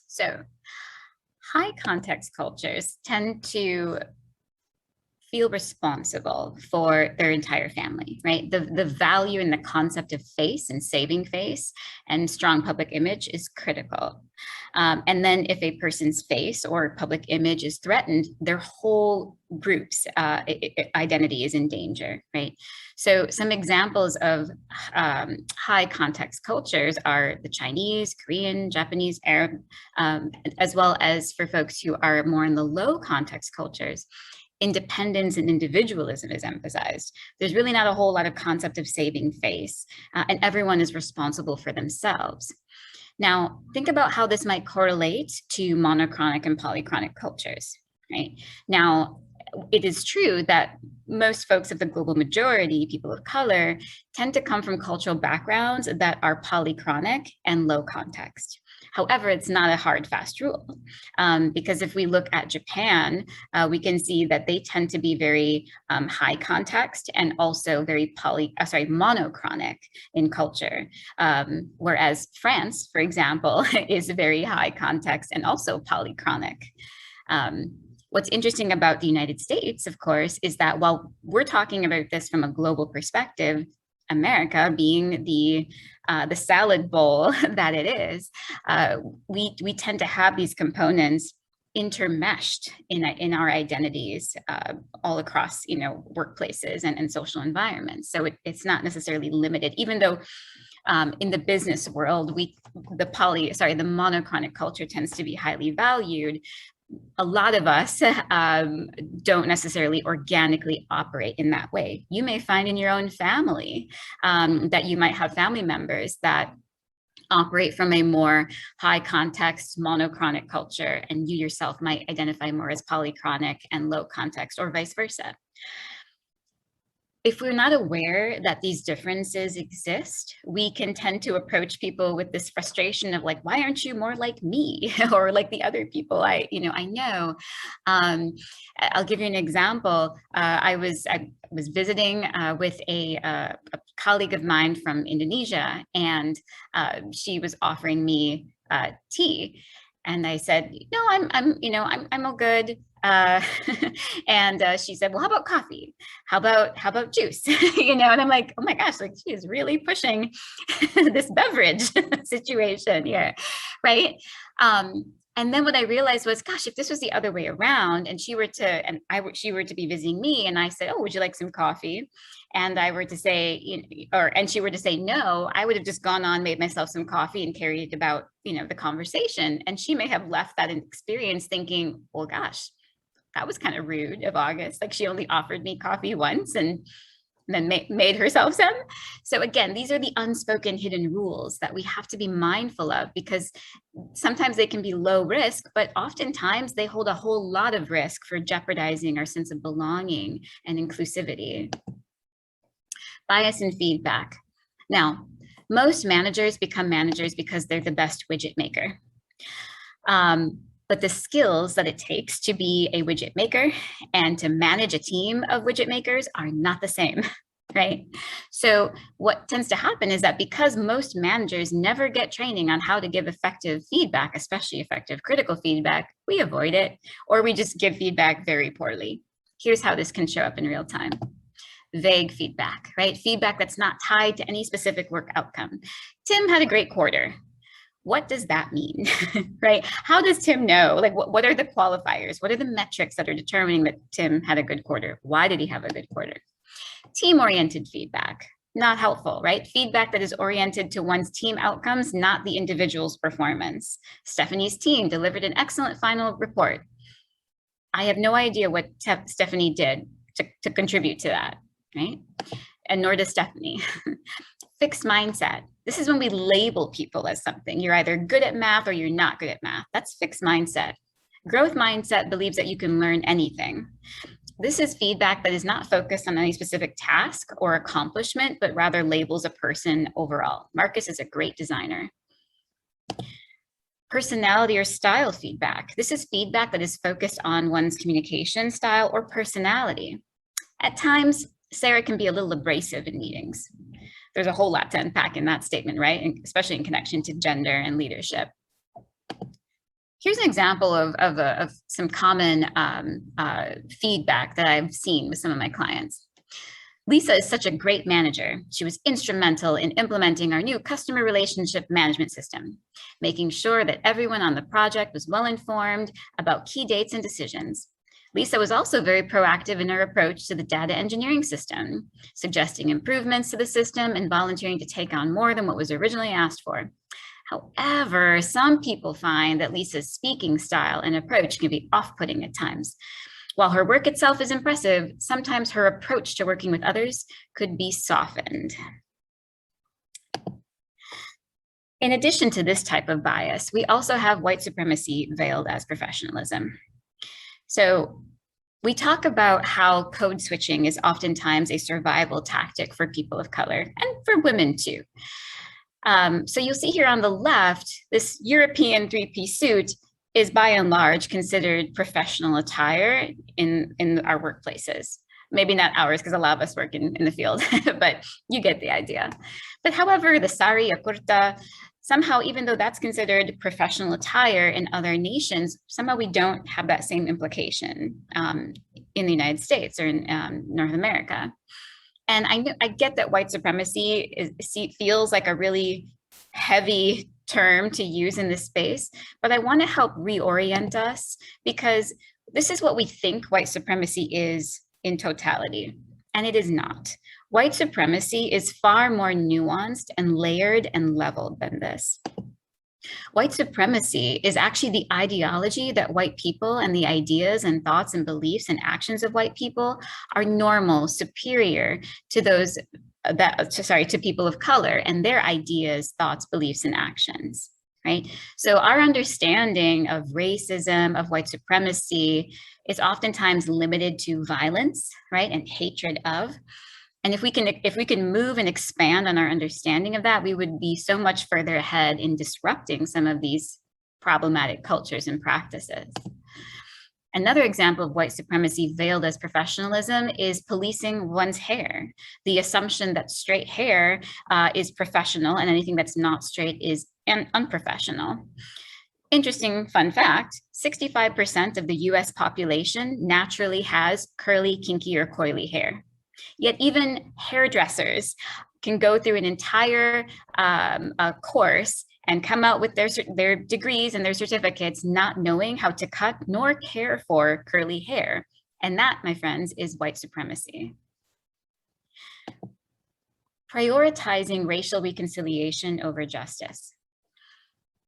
So high context cultures tend to feel responsible for their entire family, right? The value in the concept of face and saving face and strong public image is critical. And then if a person's face or public image is threatened, their whole group's identity is in danger, right? So some examples of high context cultures are the Chinese, Korean, Japanese, Arab, as well as for folks who are more in the low context cultures. Independence and individualism is emphasized. There's really not a whole lot of concept of saving face, and everyone is responsible for themselves. Now, think about how this might correlate to monochronic and polychronic cultures, right? Now, it is true that most folks of the global majority, people of color, tend to come from cultural backgrounds that are polychronic and low context. However, it's not a hard, fast rule, because if we look at Japan, we can see that they tend to be very high context and also very monochronic in culture, whereas France, for example, is very high context and also polychronic. What's interesting about the United States, of course, is that while we're talking about this from a global perspective, America being the salad bowl that it is, we tend to have these components intermeshed in our identities all across, you know, workplaces and social environments. So it's not necessarily limited, even though in the business world, the monochronic culture tends to be highly valued. A lot of us don't necessarily organically operate in that way. You may find in your own family that you might have family members that operate from a more high context monochronic culture, and you yourself might identify more as polychronic and low context, or vice versa. If we're not aware that these differences exist, we can tend to approach people with this frustration of like, why aren't you more like me or like the other people I know? I'll give you an example. I was visiting with a colleague of mine from Indonesia, and she was offering me tea, and I said, no, I'm all good. And she said, well, how about coffee? How about juice? And I'm like, oh my gosh, like she is really pushing this beverage situation here, right? And then what I realized was, gosh, if this was the other way around, and she were to be visiting me, and I said, oh, would you like some coffee? And I were to say, and she were to say no, I would have just gone on, made myself some coffee, and carried about, the conversation. And she may have left that experience thinking, well, gosh, that was kind of rude of August. Like she only offered me coffee once and then made herself some. So again, these are the unspoken hidden rules that we have to be mindful of, because sometimes they can be low risk, but oftentimes they hold a whole lot of risk for jeopardizing our sense of belonging and inclusivity. Bias and feedback. Now, most managers become managers because they're the best widget maker. But the skills that it takes to be a widget maker and to manage a team of widget makers are not the same, right? So what tends to happen is that because most managers never get training on how to give effective feedback, especially effective critical feedback, we avoid it, or we just give feedback very poorly. Here's how this can show up in real time. Vague feedback, right? Feedback that's not tied to any specific work outcome. Tim had a great quarter. What does that mean, right? How does Tim know? Like, what are the qualifiers? What are the metrics that are determining that Tim had a good quarter? Why did he have a good quarter? Team-oriented feedback, not helpful, right? Feedback that is oriented to one's team outcomes, not the individual's performance. Stephanie's team delivered an excellent final report. I have no idea what Stephanie did to contribute to that, right? And nor does Stephanie. Fixed mindset. This is when we label people as something. You're either good at math or you're not good at math. That's fixed mindset. Growth mindset believes that you can learn anything. This is feedback that is not focused on any specific task or accomplishment, but rather labels a person overall. Marcus is a great designer. Personality or style feedback. This is feedback that is focused on one's communication style or personality. At times, Sarah can be a little abrasive in meetings. There's a whole lot to unpack in that statement, right? And especially in connection to gender and leadership. Here's an example of some common feedback that I've seen with some of my clients. Lisa is such a great manager. She was instrumental in implementing our new customer relationship management system, making sure that everyone on the project was well informed about key dates and decisions. Lisa was also very proactive in her approach to the data engineering system, suggesting improvements to the system and volunteering to take on more than what was originally asked for. However, some people find that Lisa's speaking style and approach can be off-putting at times. While her work itself is impressive, sometimes her approach to working with others could be softened. In addition to this type of bias, we also have white supremacy veiled as professionalism. So we talk about how code switching is oftentimes a survival tactic for people of color and for women too. So you'll see here on the left, this European three-piece suit is by and large considered professional attire in our workplaces. Maybe not ours, because a lot of us work in the field, but you get the idea. But however, the sari or kurta, somehow, even though that's considered professional attire in other nations, somehow we don't have that same implication in the United States or in North America. And I get that white supremacy feels like a really heavy term to use in this space, but I want to help reorient us, because this is what we think white supremacy is in totality, and it is not. White supremacy is far more nuanced and layered and leveled than this. White supremacy is actually the ideology that white people and the ideas and thoughts and beliefs and actions of white people are normal, superior to those to people of color and their ideas, thoughts, beliefs, and actions, right? So our understanding of racism, of white supremacy, is oftentimes limited to violence, right, and hatred of. And if we can move and expand on our understanding of that, we would be so much further ahead in disrupting some of these problematic cultures and practices. Another example of white supremacy veiled as professionalism is policing one's hair. The assumption that straight hair is professional and anything that's not straight is unprofessional. Interesting fun fact, 65% of the US population naturally has curly, kinky, or coily hair. Yet even hairdressers can go through an entire course and come out with their degrees and their certificates not knowing how to cut nor care for curly hair. And that, my friends, is white supremacy. Prioritizing racial reconciliation over justice.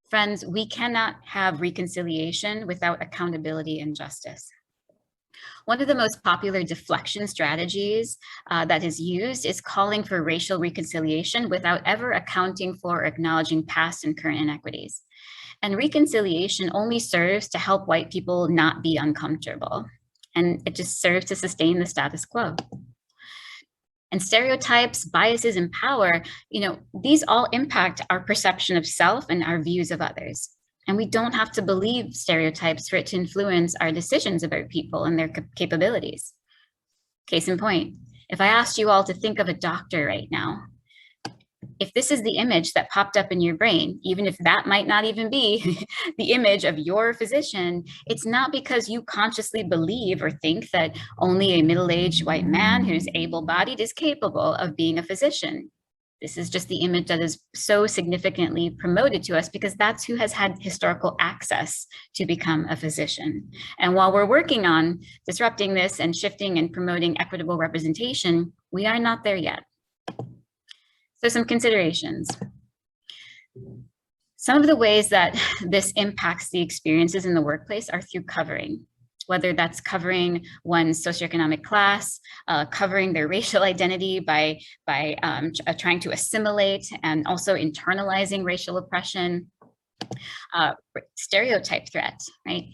Friends, we cannot have reconciliation without accountability and justice. One of the most popular deflection strategies that is used is calling for racial reconciliation without ever accounting for or acknowledging past and current inequities. And reconciliation only serves to help white people not be uncomfortable. And it just serves to sustain the status quo. And stereotypes, biases, and power, these all impact our perception of self and our views of others. And we don't have to believe stereotypes for it to influence our decisions about people and their capabilities. Case in point, if I asked you all to think of a doctor right now, if this is the image that popped up in your brain, even if that might not even be the image of your physician, it's not because you consciously believe or think that only a middle-aged white man who's able-bodied is capable of being a physician. This is just the image that is so significantly promoted to us because that's who has had historical access to become a physician. And while we're working on disrupting this and shifting and promoting equitable representation, we are not there yet. So some considerations. Some of the ways that this impacts the experiences in the workplace are through covering, whether that's covering one's socioeconomic class, covering their racial identity by trying to assimilate and also internalizing racial oppression, stereotype threat, right?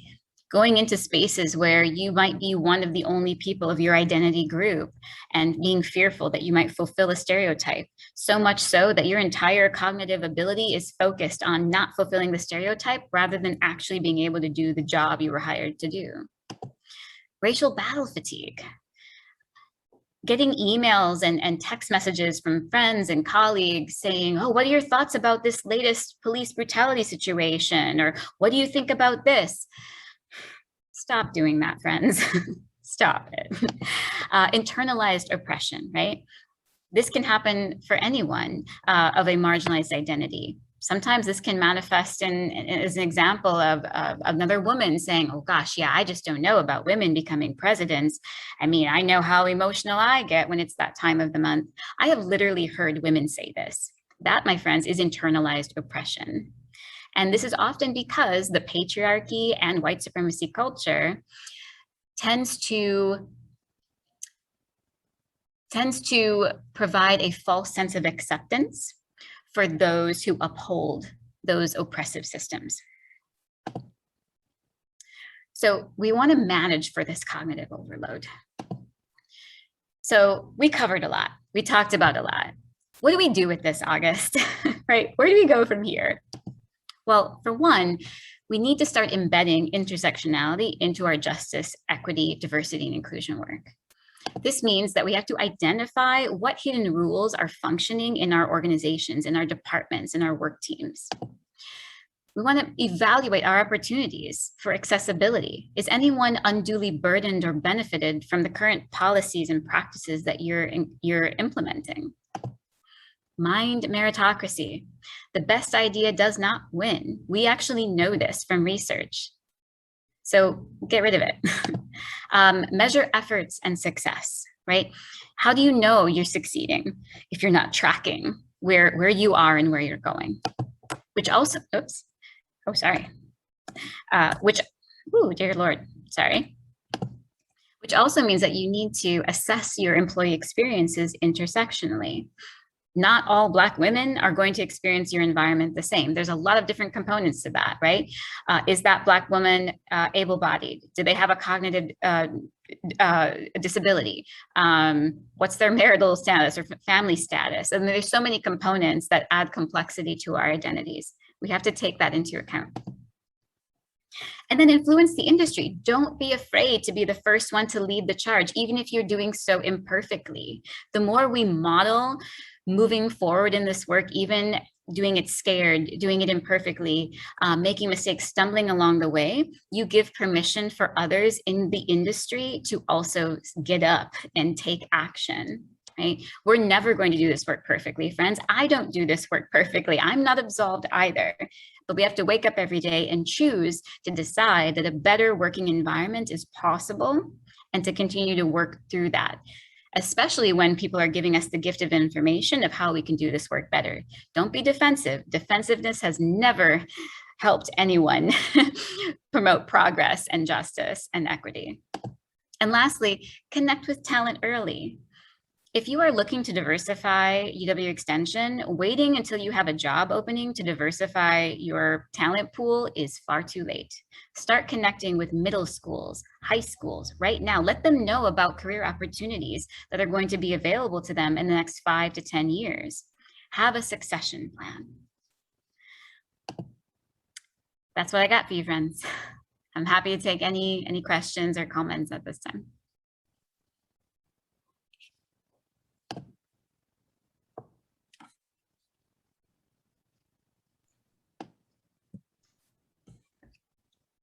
Going into spaces where you might be one of the only people of your identity group and being fearful that you might fulfill a stereotype, so much so that your entire cognitive ability is focused on not fulfilling the stereotype rather than actually being able to do the job you were hired to do. Racial battle fatigue. Getting emails and text messages from friends and colleagues saying, oh, what are your thoughts about this latest police brutality situation? Or what do you think about this? Stop doing that, friends. Stop it. Internalized oppression, right? This can happen for anyone of a marginalized identity. Sometimes this can manifest as an example of another woman saying, oh gosh, yeah, I just don't know about women becoming presidents. I mean, I know how emotional I get when it's that time of the month. I have literally heard women say this. That, my friends, is internalized oppression. And this is often because the patriarchy and white supremacy culture tends to provide a false sense of acceptance for those who uphold those oppressive systems. So we want to manage for this cognitive overload. So we covered a lot. We talked about a lot. What do we do with this, August? Right? Where do we go from here? Well, for one, we need to start embedding intersectionality into our justice, equity, diversity, and inclusion work. This means that we have to identify what hidden rules are functioning in our organizations, in our departments, in our work teams. We want to evaluate our opportunities for accessibility. Is anyone unduly burdened or benefited from the current policies and practices that you're implementing? Mind meritocracy. The best idea does not win. We actually know this from research. So get rid of it. Measure efforts and success, right? How do you know you're succeeding if you're not tracking where you are and where you're going? Which also, oops, oh, sorry. Dear Lord, sorry. Which also means that you need to assess your employee experiences intersectionally. Not all Black women are going to experience your environment the same. There's a lot of different components to that, right? Is that Black woman able-bodied? Do they have a cognitive disability? What's their marital status or family status? And there's so many components that add complexity to our identities. We have to take that into account. And then influence the industry. Don't be afraid to be the first one to lead the charge, even if you're doing so imperfectly. The more we model moving forward in this work, even doing it scared, doing it imperfectly, making mistakes, stumbling along the way, you give permission for others in the industry to also get up and take action. Right? We're never going to do this work perfectly, friends. I don't do this work perfectly. I'm not absolved either. But we have to wake up every day and choose to decide that a better working environment is possible and to continue to work through that, especially when people are giving us the gift of information of how we can do this work better. Don't be defensive. Defensiveness has never helped anyone promote progress and justice and equity. And lastly, connect with talent early. If you are looking to diversify UW Extension, waiting until you have a job opening to diversify your talent pool is far too late. Start connecting with middle schools, high schools right now. Let them know about career opportunities that are going to be available to them in the next 5 to 10 years. Have a succession plan. that's what I got for you, friends. I'm happy to take any questions or comments at this time.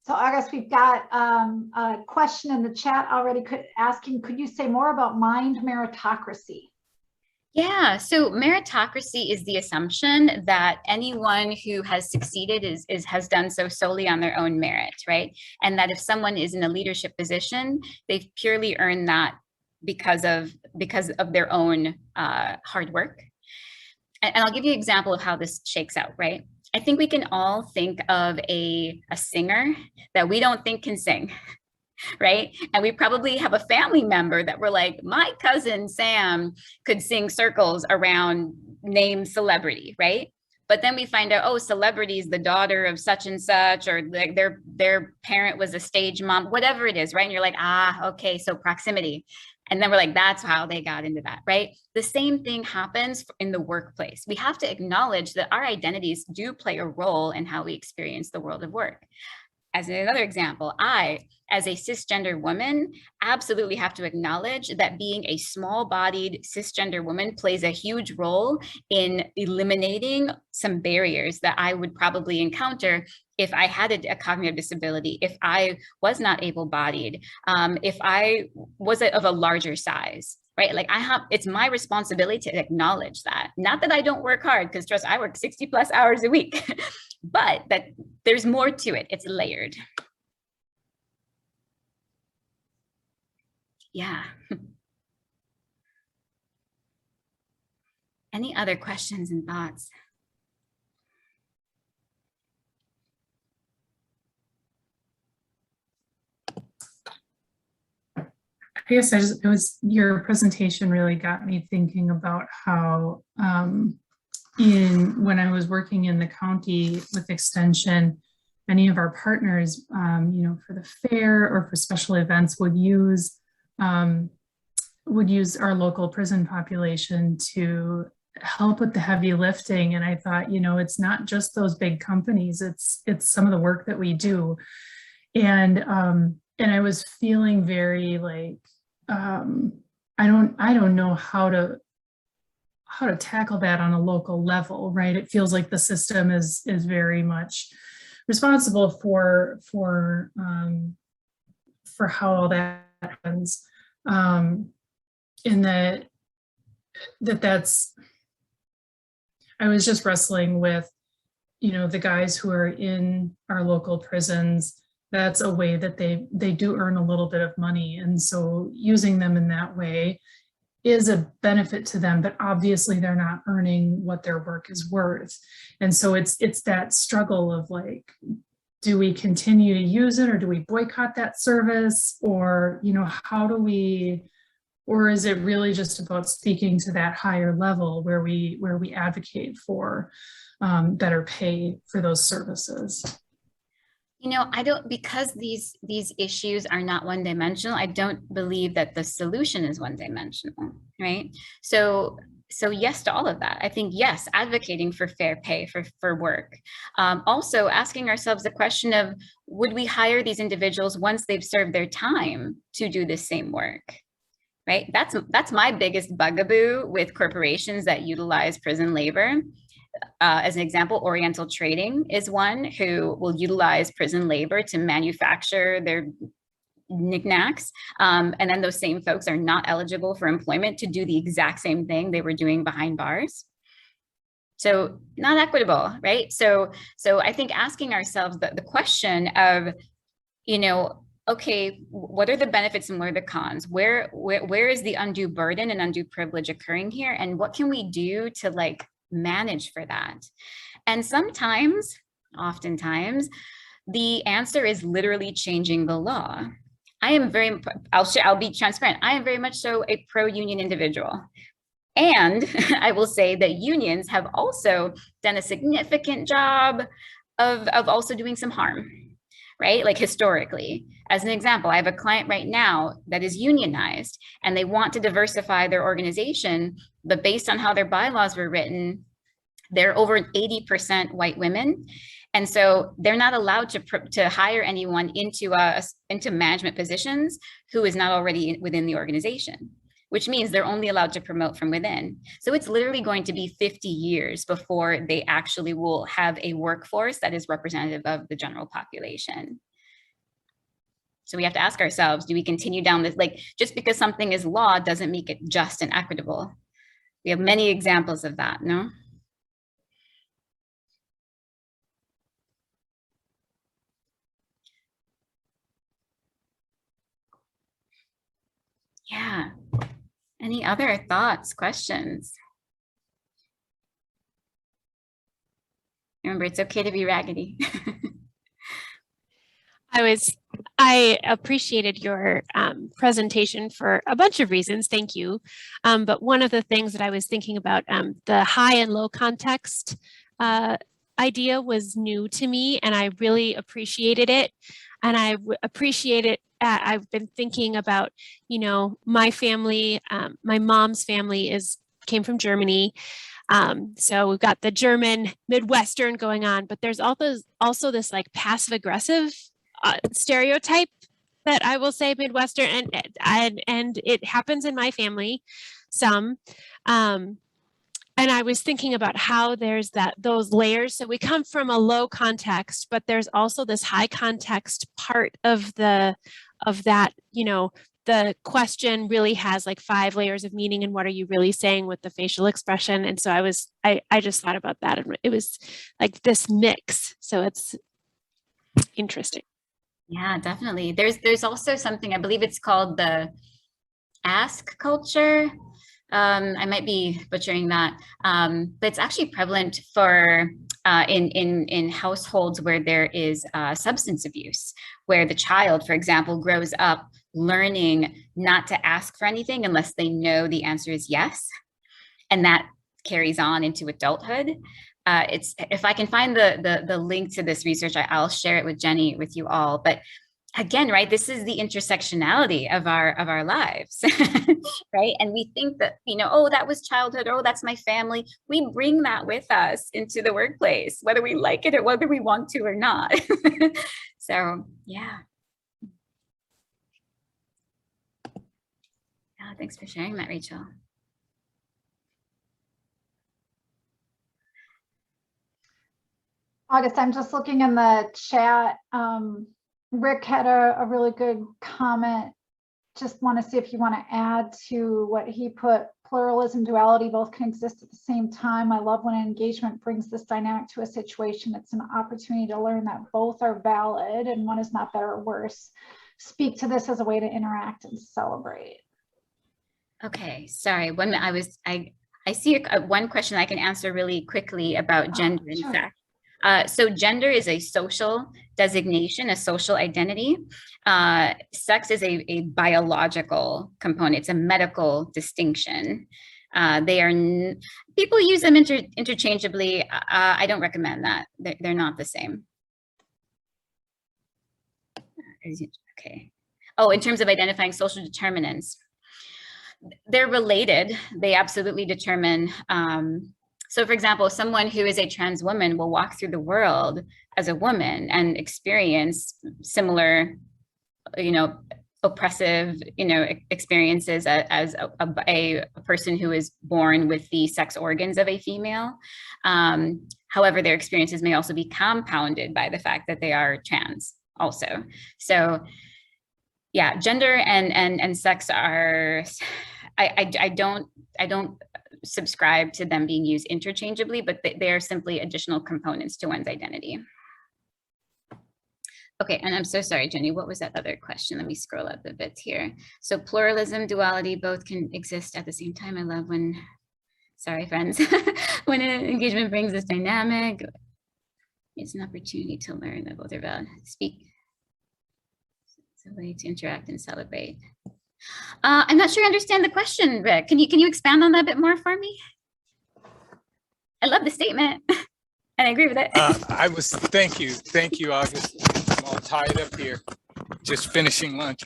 So August, we've got a question in the chat already asking, could you say more about mind meritocracy? Yeah, so meritocracy is the assumption that anyone who has succeeded has done so solely on their own merit, right? And that if someone is in a leadership position, they've purely earned that because of their own hard work. And I'll give you an example of how this shakes out, right? I think we can all think of a singer that we don't think can sing, right? And we probably have a family member that we're like, my cousin Sam could sing circles around name celebrity, right? But then we find out, oh, celebrity is the daughter of such and such, or their parent was a stage mom, whatever it is, right? And you're like, ah, okay, so proximity. And then we're like, that's how they got into that, right? The same thing happens in the workplace. We have to acknowledge that our identities do play a role in how we experience the world of work. As another example, I, as a cisgender woman, absolutely have to acknowledge that being a small-bodied cisgender woman plays a huge role in eliminating some barriers that I would probably encounter if I had a cognitive disability, if I was not able-bodied, if I was of a larger size, right? Like it's my responsibility to acknowledge that. Not that I don't work hard, because trust, I work 60+ hours a week, but that there's more to it. It's layered. Yeah. Any other questions and thoughts? I guess your presentation really got me thinking about how when I was working in the county with extension, many of our partners, for the fair or for special events would use our local prison population to help with the heavy lifting. And I thought, it's not just those big companies, it's some of the work that we do. And I was feeling very like, I don't know how to tackle that on a local level, right? It feels like the system is very much responsible for how all that happens. In that's, I was just wrestling with, the guys who are in our local prisons. That's a way that they do earn a little bit of money. And so using them in that way is a benefit to them, but obviously they're not earning what their work is worth. And so it's that struggle of like, do we continue to use it, or do we boycott that service, or, how do we, or is it really just about speaking to that higher level where we advocate for better pay for those services? Because these issues are not one-dimensional, I don't believe that the solution is one-dimensional, right? So yes to all of that. I think, yes, advocating for fair pay for work. Also asking ourselves the question of, would we hire these individuals once they've served their time to do the same work, right? That's my biggest bugaboo with corporations that utilize prison labor. As an example, Oriental Trading is one who will utilize prison labor to manufacture their knickknacks. And then those same folks are not eligible for employment to do the exact same thing they were doing behind bars. So not equitable, right? So I think asking ourselves the question of, okay, what are the benefits and what are the cons? Where is the undue burden and undue privilege occurring here? And what can we do to like manage for that? And oftentimes, the answer is literally changing the law. I'll be transparent. I am very much so a pro-union individual. And I will say that unions have also done a significant job of also doing some harm, right? Like historically. As an example, I have a client right now that is unionized and they want to diversify their organization, but based on how their bylaws were written, they're over 80% white women. And so they're not allowed to hire anyone into management positions who is not already within the organization, which means they're only allowed to promote from within. So it's literally going to be 50 years before they actually will have a workforce that is representative of the general population. So we have to ask ourselves, do we continue down this? Like, just because something is law doesn't make it just and equitable. We have many examples of that, no? Yeah. Any other thoughts, questions? Remember, it's okay to be raggedy. I appreciated your presentation for a bunch of reasons. Thank you. But one of the things that I was thinking about, the high and low context idea was new to me, and I really appreciated it. And I appreciate it. I've been thinking about, you know, my family, my mom's family came from Germany. So we've got the German Midwestern going on, but there's also this like passive aggressive stereotype that I will say Midwestern, and it happens in my family some. And I was thinking about how there's those layers. So we come from a low context, but there's also this high context part of that, you know, the question really has like 5 layers of meaning, and what are you really saying with the facial expression? And so I just thought about that, and it was like this mix. So it's interesting. Yeah, definitely. There's also something, I believe it's called the ask culture. I might be butchering that, but it's actually prevalent for in households where there is substance abuse, where the child, for example, grows up learning not to ask for anything unless they know the answer is yes, and that carries on into adulthood. If I can find the link to this research, I'll share it with Jenny, with you all. But again, right, this is the intersectionality of our lives, right? And we think that, you know, oh, that was childhood, oh, that's my family. We bring that with us into the workplace, whether we like it or whether we want to or not. So, yeah. Yeah, thanks for sharing that, Rachel. August, I'm just looking in the chat. Rick had a really good comment. Just want to see if you want to add to what he put. Pluralism, duality, both can exist at the same time. I love when engagement brings this dynamic to a situation. It's an opportunity to learn that both are valid and one is not better or worse. Speak to this as a way to interact and celebrate. Okay, sorry. I see one question I can answer really quickly about gender and sex. So gender is a social designation, a social identity. Sex is a biological component. It's a medical distinction. People use them interchangeably. I don't recommend that. They're not the same. Okay. Oh, in terms of identifying social determinants, they're related. They absolutely determine. So for example, someone who is a trans woman will walk through the world as a woman and experience similar, you know, oppressive, you know, experiences as a person who is born with the sex organs of a female. However, their experiences may also be compounded by the fact that they are trans also. So yeah, gender and sex are, I don't subscribe to them being used interchangeably, but they are simply additional components to one's identity. Okay, and I'm so sorry, Jenny, what was that other question? Let me scroll up a bit here. So pluralism, duality, both can exist at the same time. I love when, sorry friends, when an engagement brings this dynamic, it's an opportunity to learn that both are valid. Speak. It's a way to interact and celebrate. I'm not sure I understand the question, Rick. Can you expand on that a bit more for me? I love the statement and I agree with it. Thank you, August. I'm all tied up here, just finishing lunch.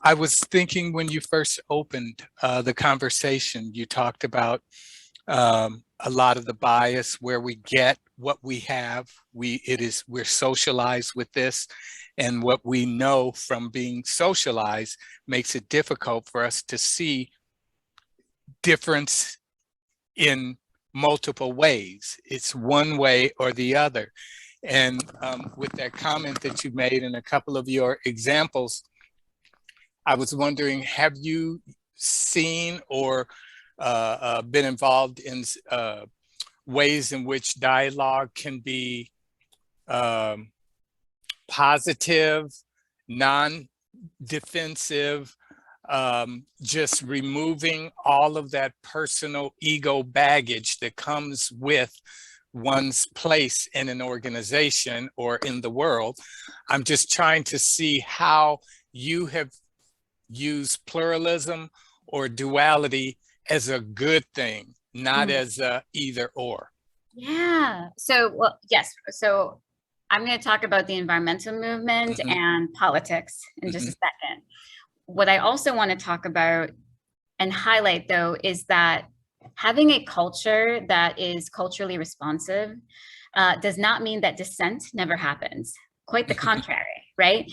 I was thinking when you first opened the conversation, you talked about A lot of the bias where we get what we have, we're socialized with this, and what we know from being socialized makes it difficult for us to see difference in multiple ways. It's one way or the other. And with that comment that you made and a couple of your examples, I was wondering, have you seen or been involved in ways in which dialogue can be positive, non-defensive, just removing all of that personal ego baggage that comes with one's place in an organization or in the world? I'm just trying to see how you have used pluralism or duality as a good thing, not as a either or. Yeah. So, well, yes. So I'm going to talk about the environmental movement and politics in just a second. What I also want to talk about and highlight, though, is that having a culture that is culturally responsive does not mean that dissent never happens. Quite the contrary, right?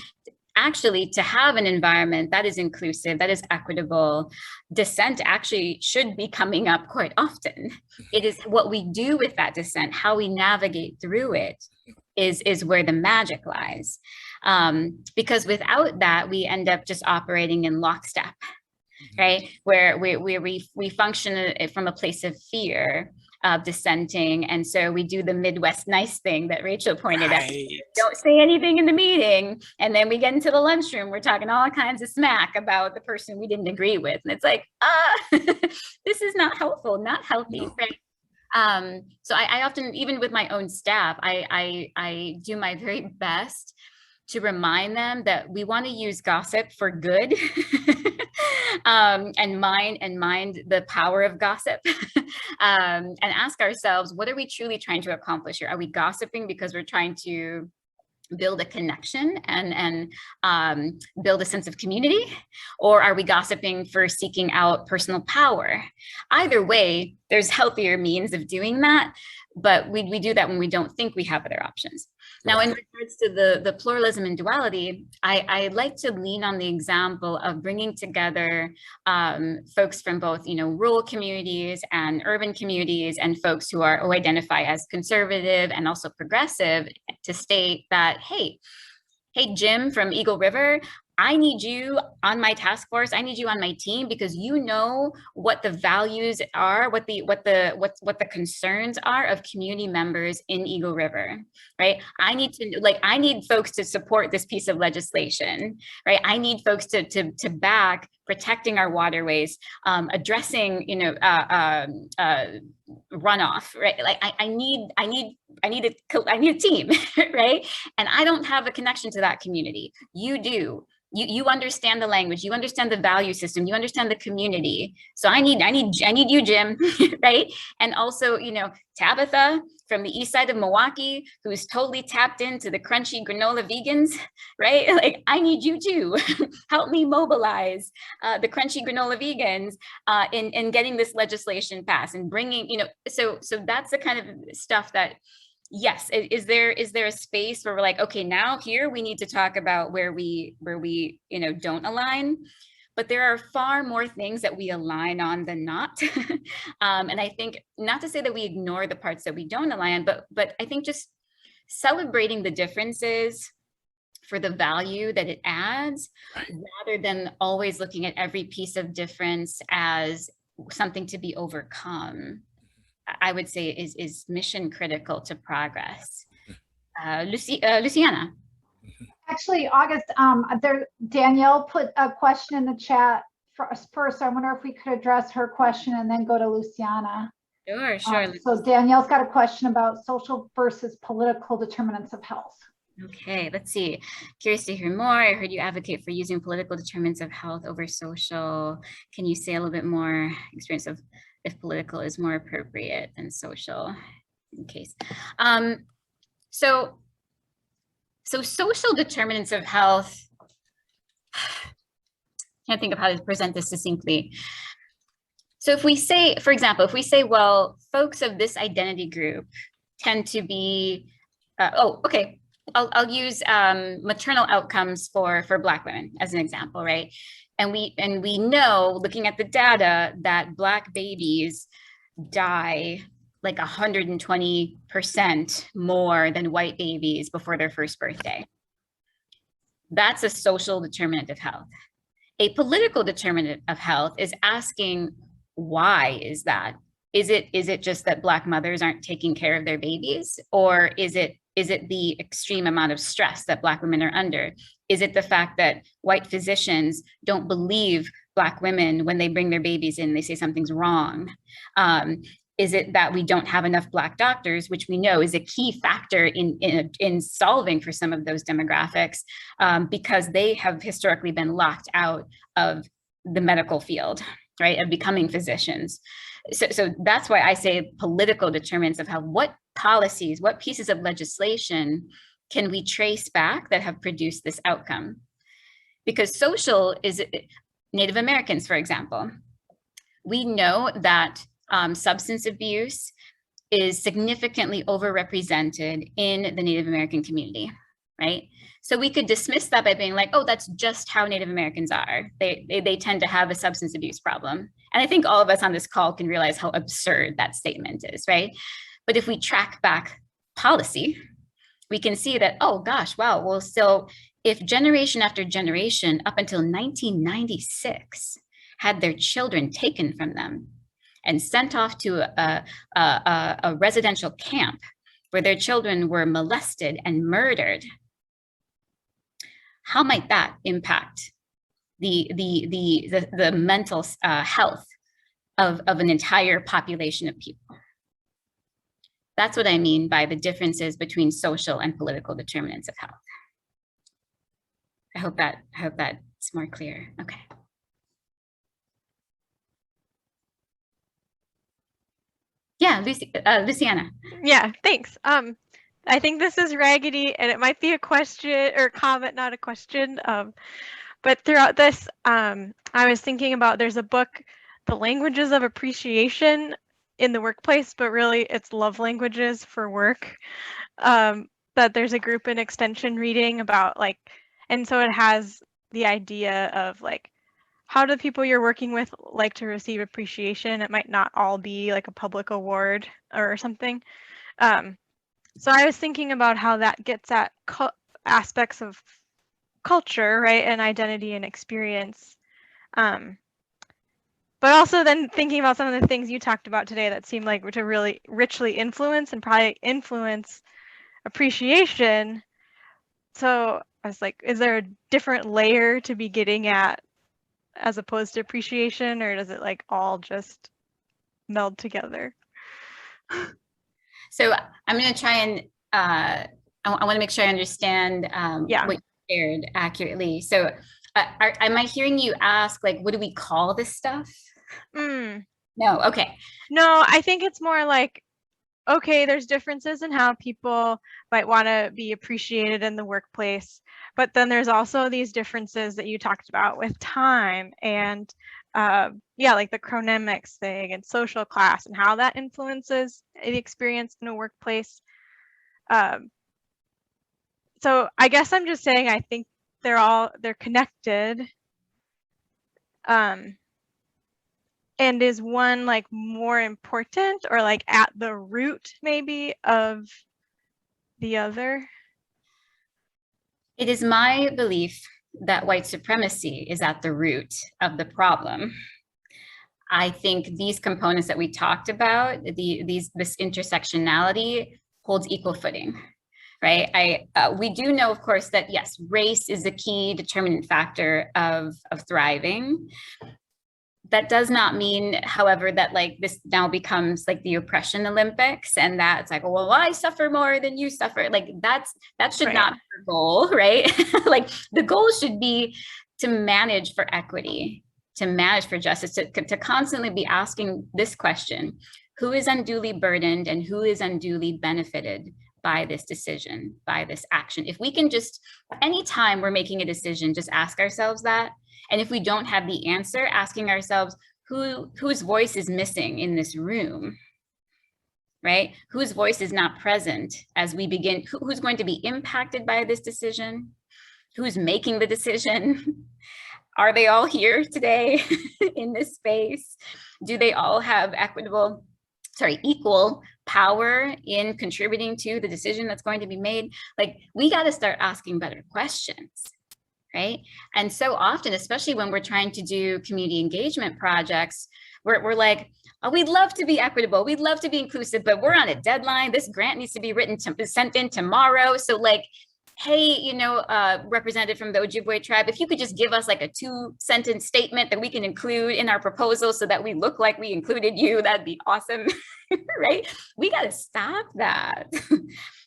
Actually, to have an environment that is inclusive, that is equitable, dissent actually should be coming up quite often. It is what we do with that dissent, how we navigate through it, is where the magic lies. Because without that, we end up just operating in lockstep, right? Where we function from a place of fear of dissenting. And so we do the Midwest nice thing that Rachel pointed out. Don't say anything in the meeting. And then we get into the lunchroom, we're talking all kinds of smack about the person we didn't agree with. And it's like, this is not helpful, not healthy, right? So I often, even with my own staff, I do my very best to remind them that we want to use gossip for good and mind the power of gossip and ask ourselves, what are we truly trying to accomplish here? Are we gossiping because we're trying to build a connection and build a sense of community? Or are we gossiping for seeking out personal power? Either way, there's healthier means of doing that, but we do that when we don't think we have other options. Now, in regards to the pluralism and duality, I like to lean on the example of bringing together folks from both, rural communities and urban communities, and folks who identify as conservative and also progressive, to state that, hey, Jim from Eagle River, I need you on my task force. I need you on my team because you know what the values are, what the concerns are of community members in Eagle River, right? I need folks to support this piece of legislation, right? I need folks to back protecting our waterways, addressing, runoff, right? Like I need a team, right? And I don't have a connection to that community. You do. You understand the language, you understand the value system, you understand the community. So I need you, Jim, right? And also, Tabitha from the east side of Milwaukee, who's totally tapped into the crunchy granola vegans, right? Like, I need you too. Help me mobilize the crunchy granola vegans in getting this legislation passed and bringing, so that's the kind of stuff that, yes, is there a space where we're like, okay, now here we need to talk about where we don't align, but there are far more things that we align on than not. And I think, not to say that we ignore the parts that we don't align, but I think just celebrating the differences for the value that it adds, rather than always looking at every piece of difference as something to be overcome, I would say is mission critical to progress. Luciana. Actually, August, Danielle put a question in the chat first. I wonder if we could address her question and then go to Luciana. Sure. So Danielle's got a question about social versus political determinants of health. Okay, let's see. Curious to hear more. I heard you advocate for using political determinants of health over social. Can you say a little bit more experience of if political is more appropriate than social in case? So social determinants of health, can't think of how to present this succinctly. So if we say, for example, if we say, well, folks of this identity group tend to be, okay, I'll use maternal outcomes for Black women as an example, right? And we know, looking at the data, that Black babies die like 120% more than white babies before their first birthday. That's a social determinant of health. A political determinant of health is asking, why is that? Is it just that Black mothers aren't taking care of their babies? Or is it the extreme amount of stress that Black women are under? Is it the fact that white physicians don't believe Black women when they bring their babies in, they say something's wrong? Is it that we don't have enough Black doctors, which we know is a key factor in solving for some of those demographics, because they have historically been locked out of the medical field, right, of becoming physicians. So that's why I say political determinants of health. What policies, what pieces of legislation can we trace back that have produced this outcome? Because social is Native Americans, for example. We know that substance abuse is significantly overrepresented in the Native American community, right? So we could dismiss that by being like, oh, that's just how Native Americans are. They tend to have a substance abuse problem. And I think all of us on this call can realize how absurd that statement is, right? But if we track back policy, we can see that, oh gosh, wow, well, so if generation after generation up until 1996 had their children taken from them and sent off to a residential camp where their children were molested and murdered, how might that impact the mental health of an entire population of people? That's what I mean by the differences between social and political determinants of health. I hope that's more clear. Okay. Yeah, Luciana. Yeah, thanks. I think this is raggedy, and it might be a question or comment, not a question. But throughout this, I was thinking about, there's a book, The Languages of Appreciation in the Workplace, but really it's love languages for work. That there's a group in Extension reading about, like, and so it has the idea of like, how do the people you're working with like to receive appreciation? It might not all be like a public award or something. So I was thinking about how that gets at aspects of culture, right, and identity and experience. But also then thinking about some of the things you talked about today that seemed like to really richly influence and probably influence appreciation. So I was like, is there a different layer to be getting at as opposed to appreciation, or does it like all just meld together? So I'm going to try and I want to make sure I understand what you shared accurately. So am I hearing you ask, like, what do we call this stuff? No, okay. No, I think it's more like, okay, there's differences in how people might want to be appreciated in the workplace, but then there's also these differences that you talked about with time and yeah, like the chronemics thing and social class and how that influences the experience in a workplace. So I guess I'm just saying, I think they're connected. And is one like more important or like at the root maybe of the other? It is my belief that white supremacy is at the root of the problem. I think these components that we talked about, this intersectionality holds equal footing, right? We do know, of course, that yes, race is a key determinant factor of thriving. That does not mean, however, that like this now becomes like the oppression Olympics, and that's like, well, I suffer more than you suffer. Like that should not be the goal, right? Like the goal should be to manage for equity, to manage for justice, to constantly be asking this question: who is unduly burdened and who is unduly benefited by this decision, by this action? If we can just, anytime we're making a decision, just ask ourselves that. And if we don't have the answer, asking ourselves, whose voice is missing in this room, right? Whose voice is not present as we begin, who's going to be impacted by this decision? Who's making the decision? Are they all here today in this space? Do they all have equal power in contributing to the decision that's going to be made? Like, we got to start asking better questions, right? And so often, especially when we're trying to do community engagement projects, we're like, oh, we'd love to be equitable, we'd love to be inclusive, but we're on a deadline. This grant needs to be sent in tomorrow. So like, hey, you know, representative from the Ojibwe tribe, if you could just give us like a 2-sentence statement that we can include in our proposal so that we look like we included you, that'd be awesome, right? We got to stop that.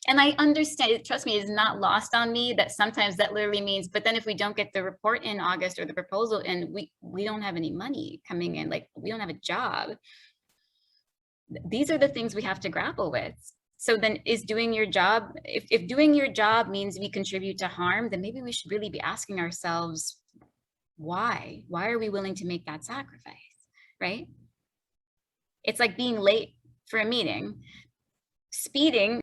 And I understand, trust me, it's not lost on me that sometimes that literally means, but then if we don't get the report in August or the proposal and we don't have any money coming in, like we don't have a job. These are the things we have to grapple with. So then is doing your job, if doing your job means we contribute to harm, then maybe we should really be asking ourselves, why? Why are we willing to make that sacrifice, right? It's like being late for a meeting. Speeding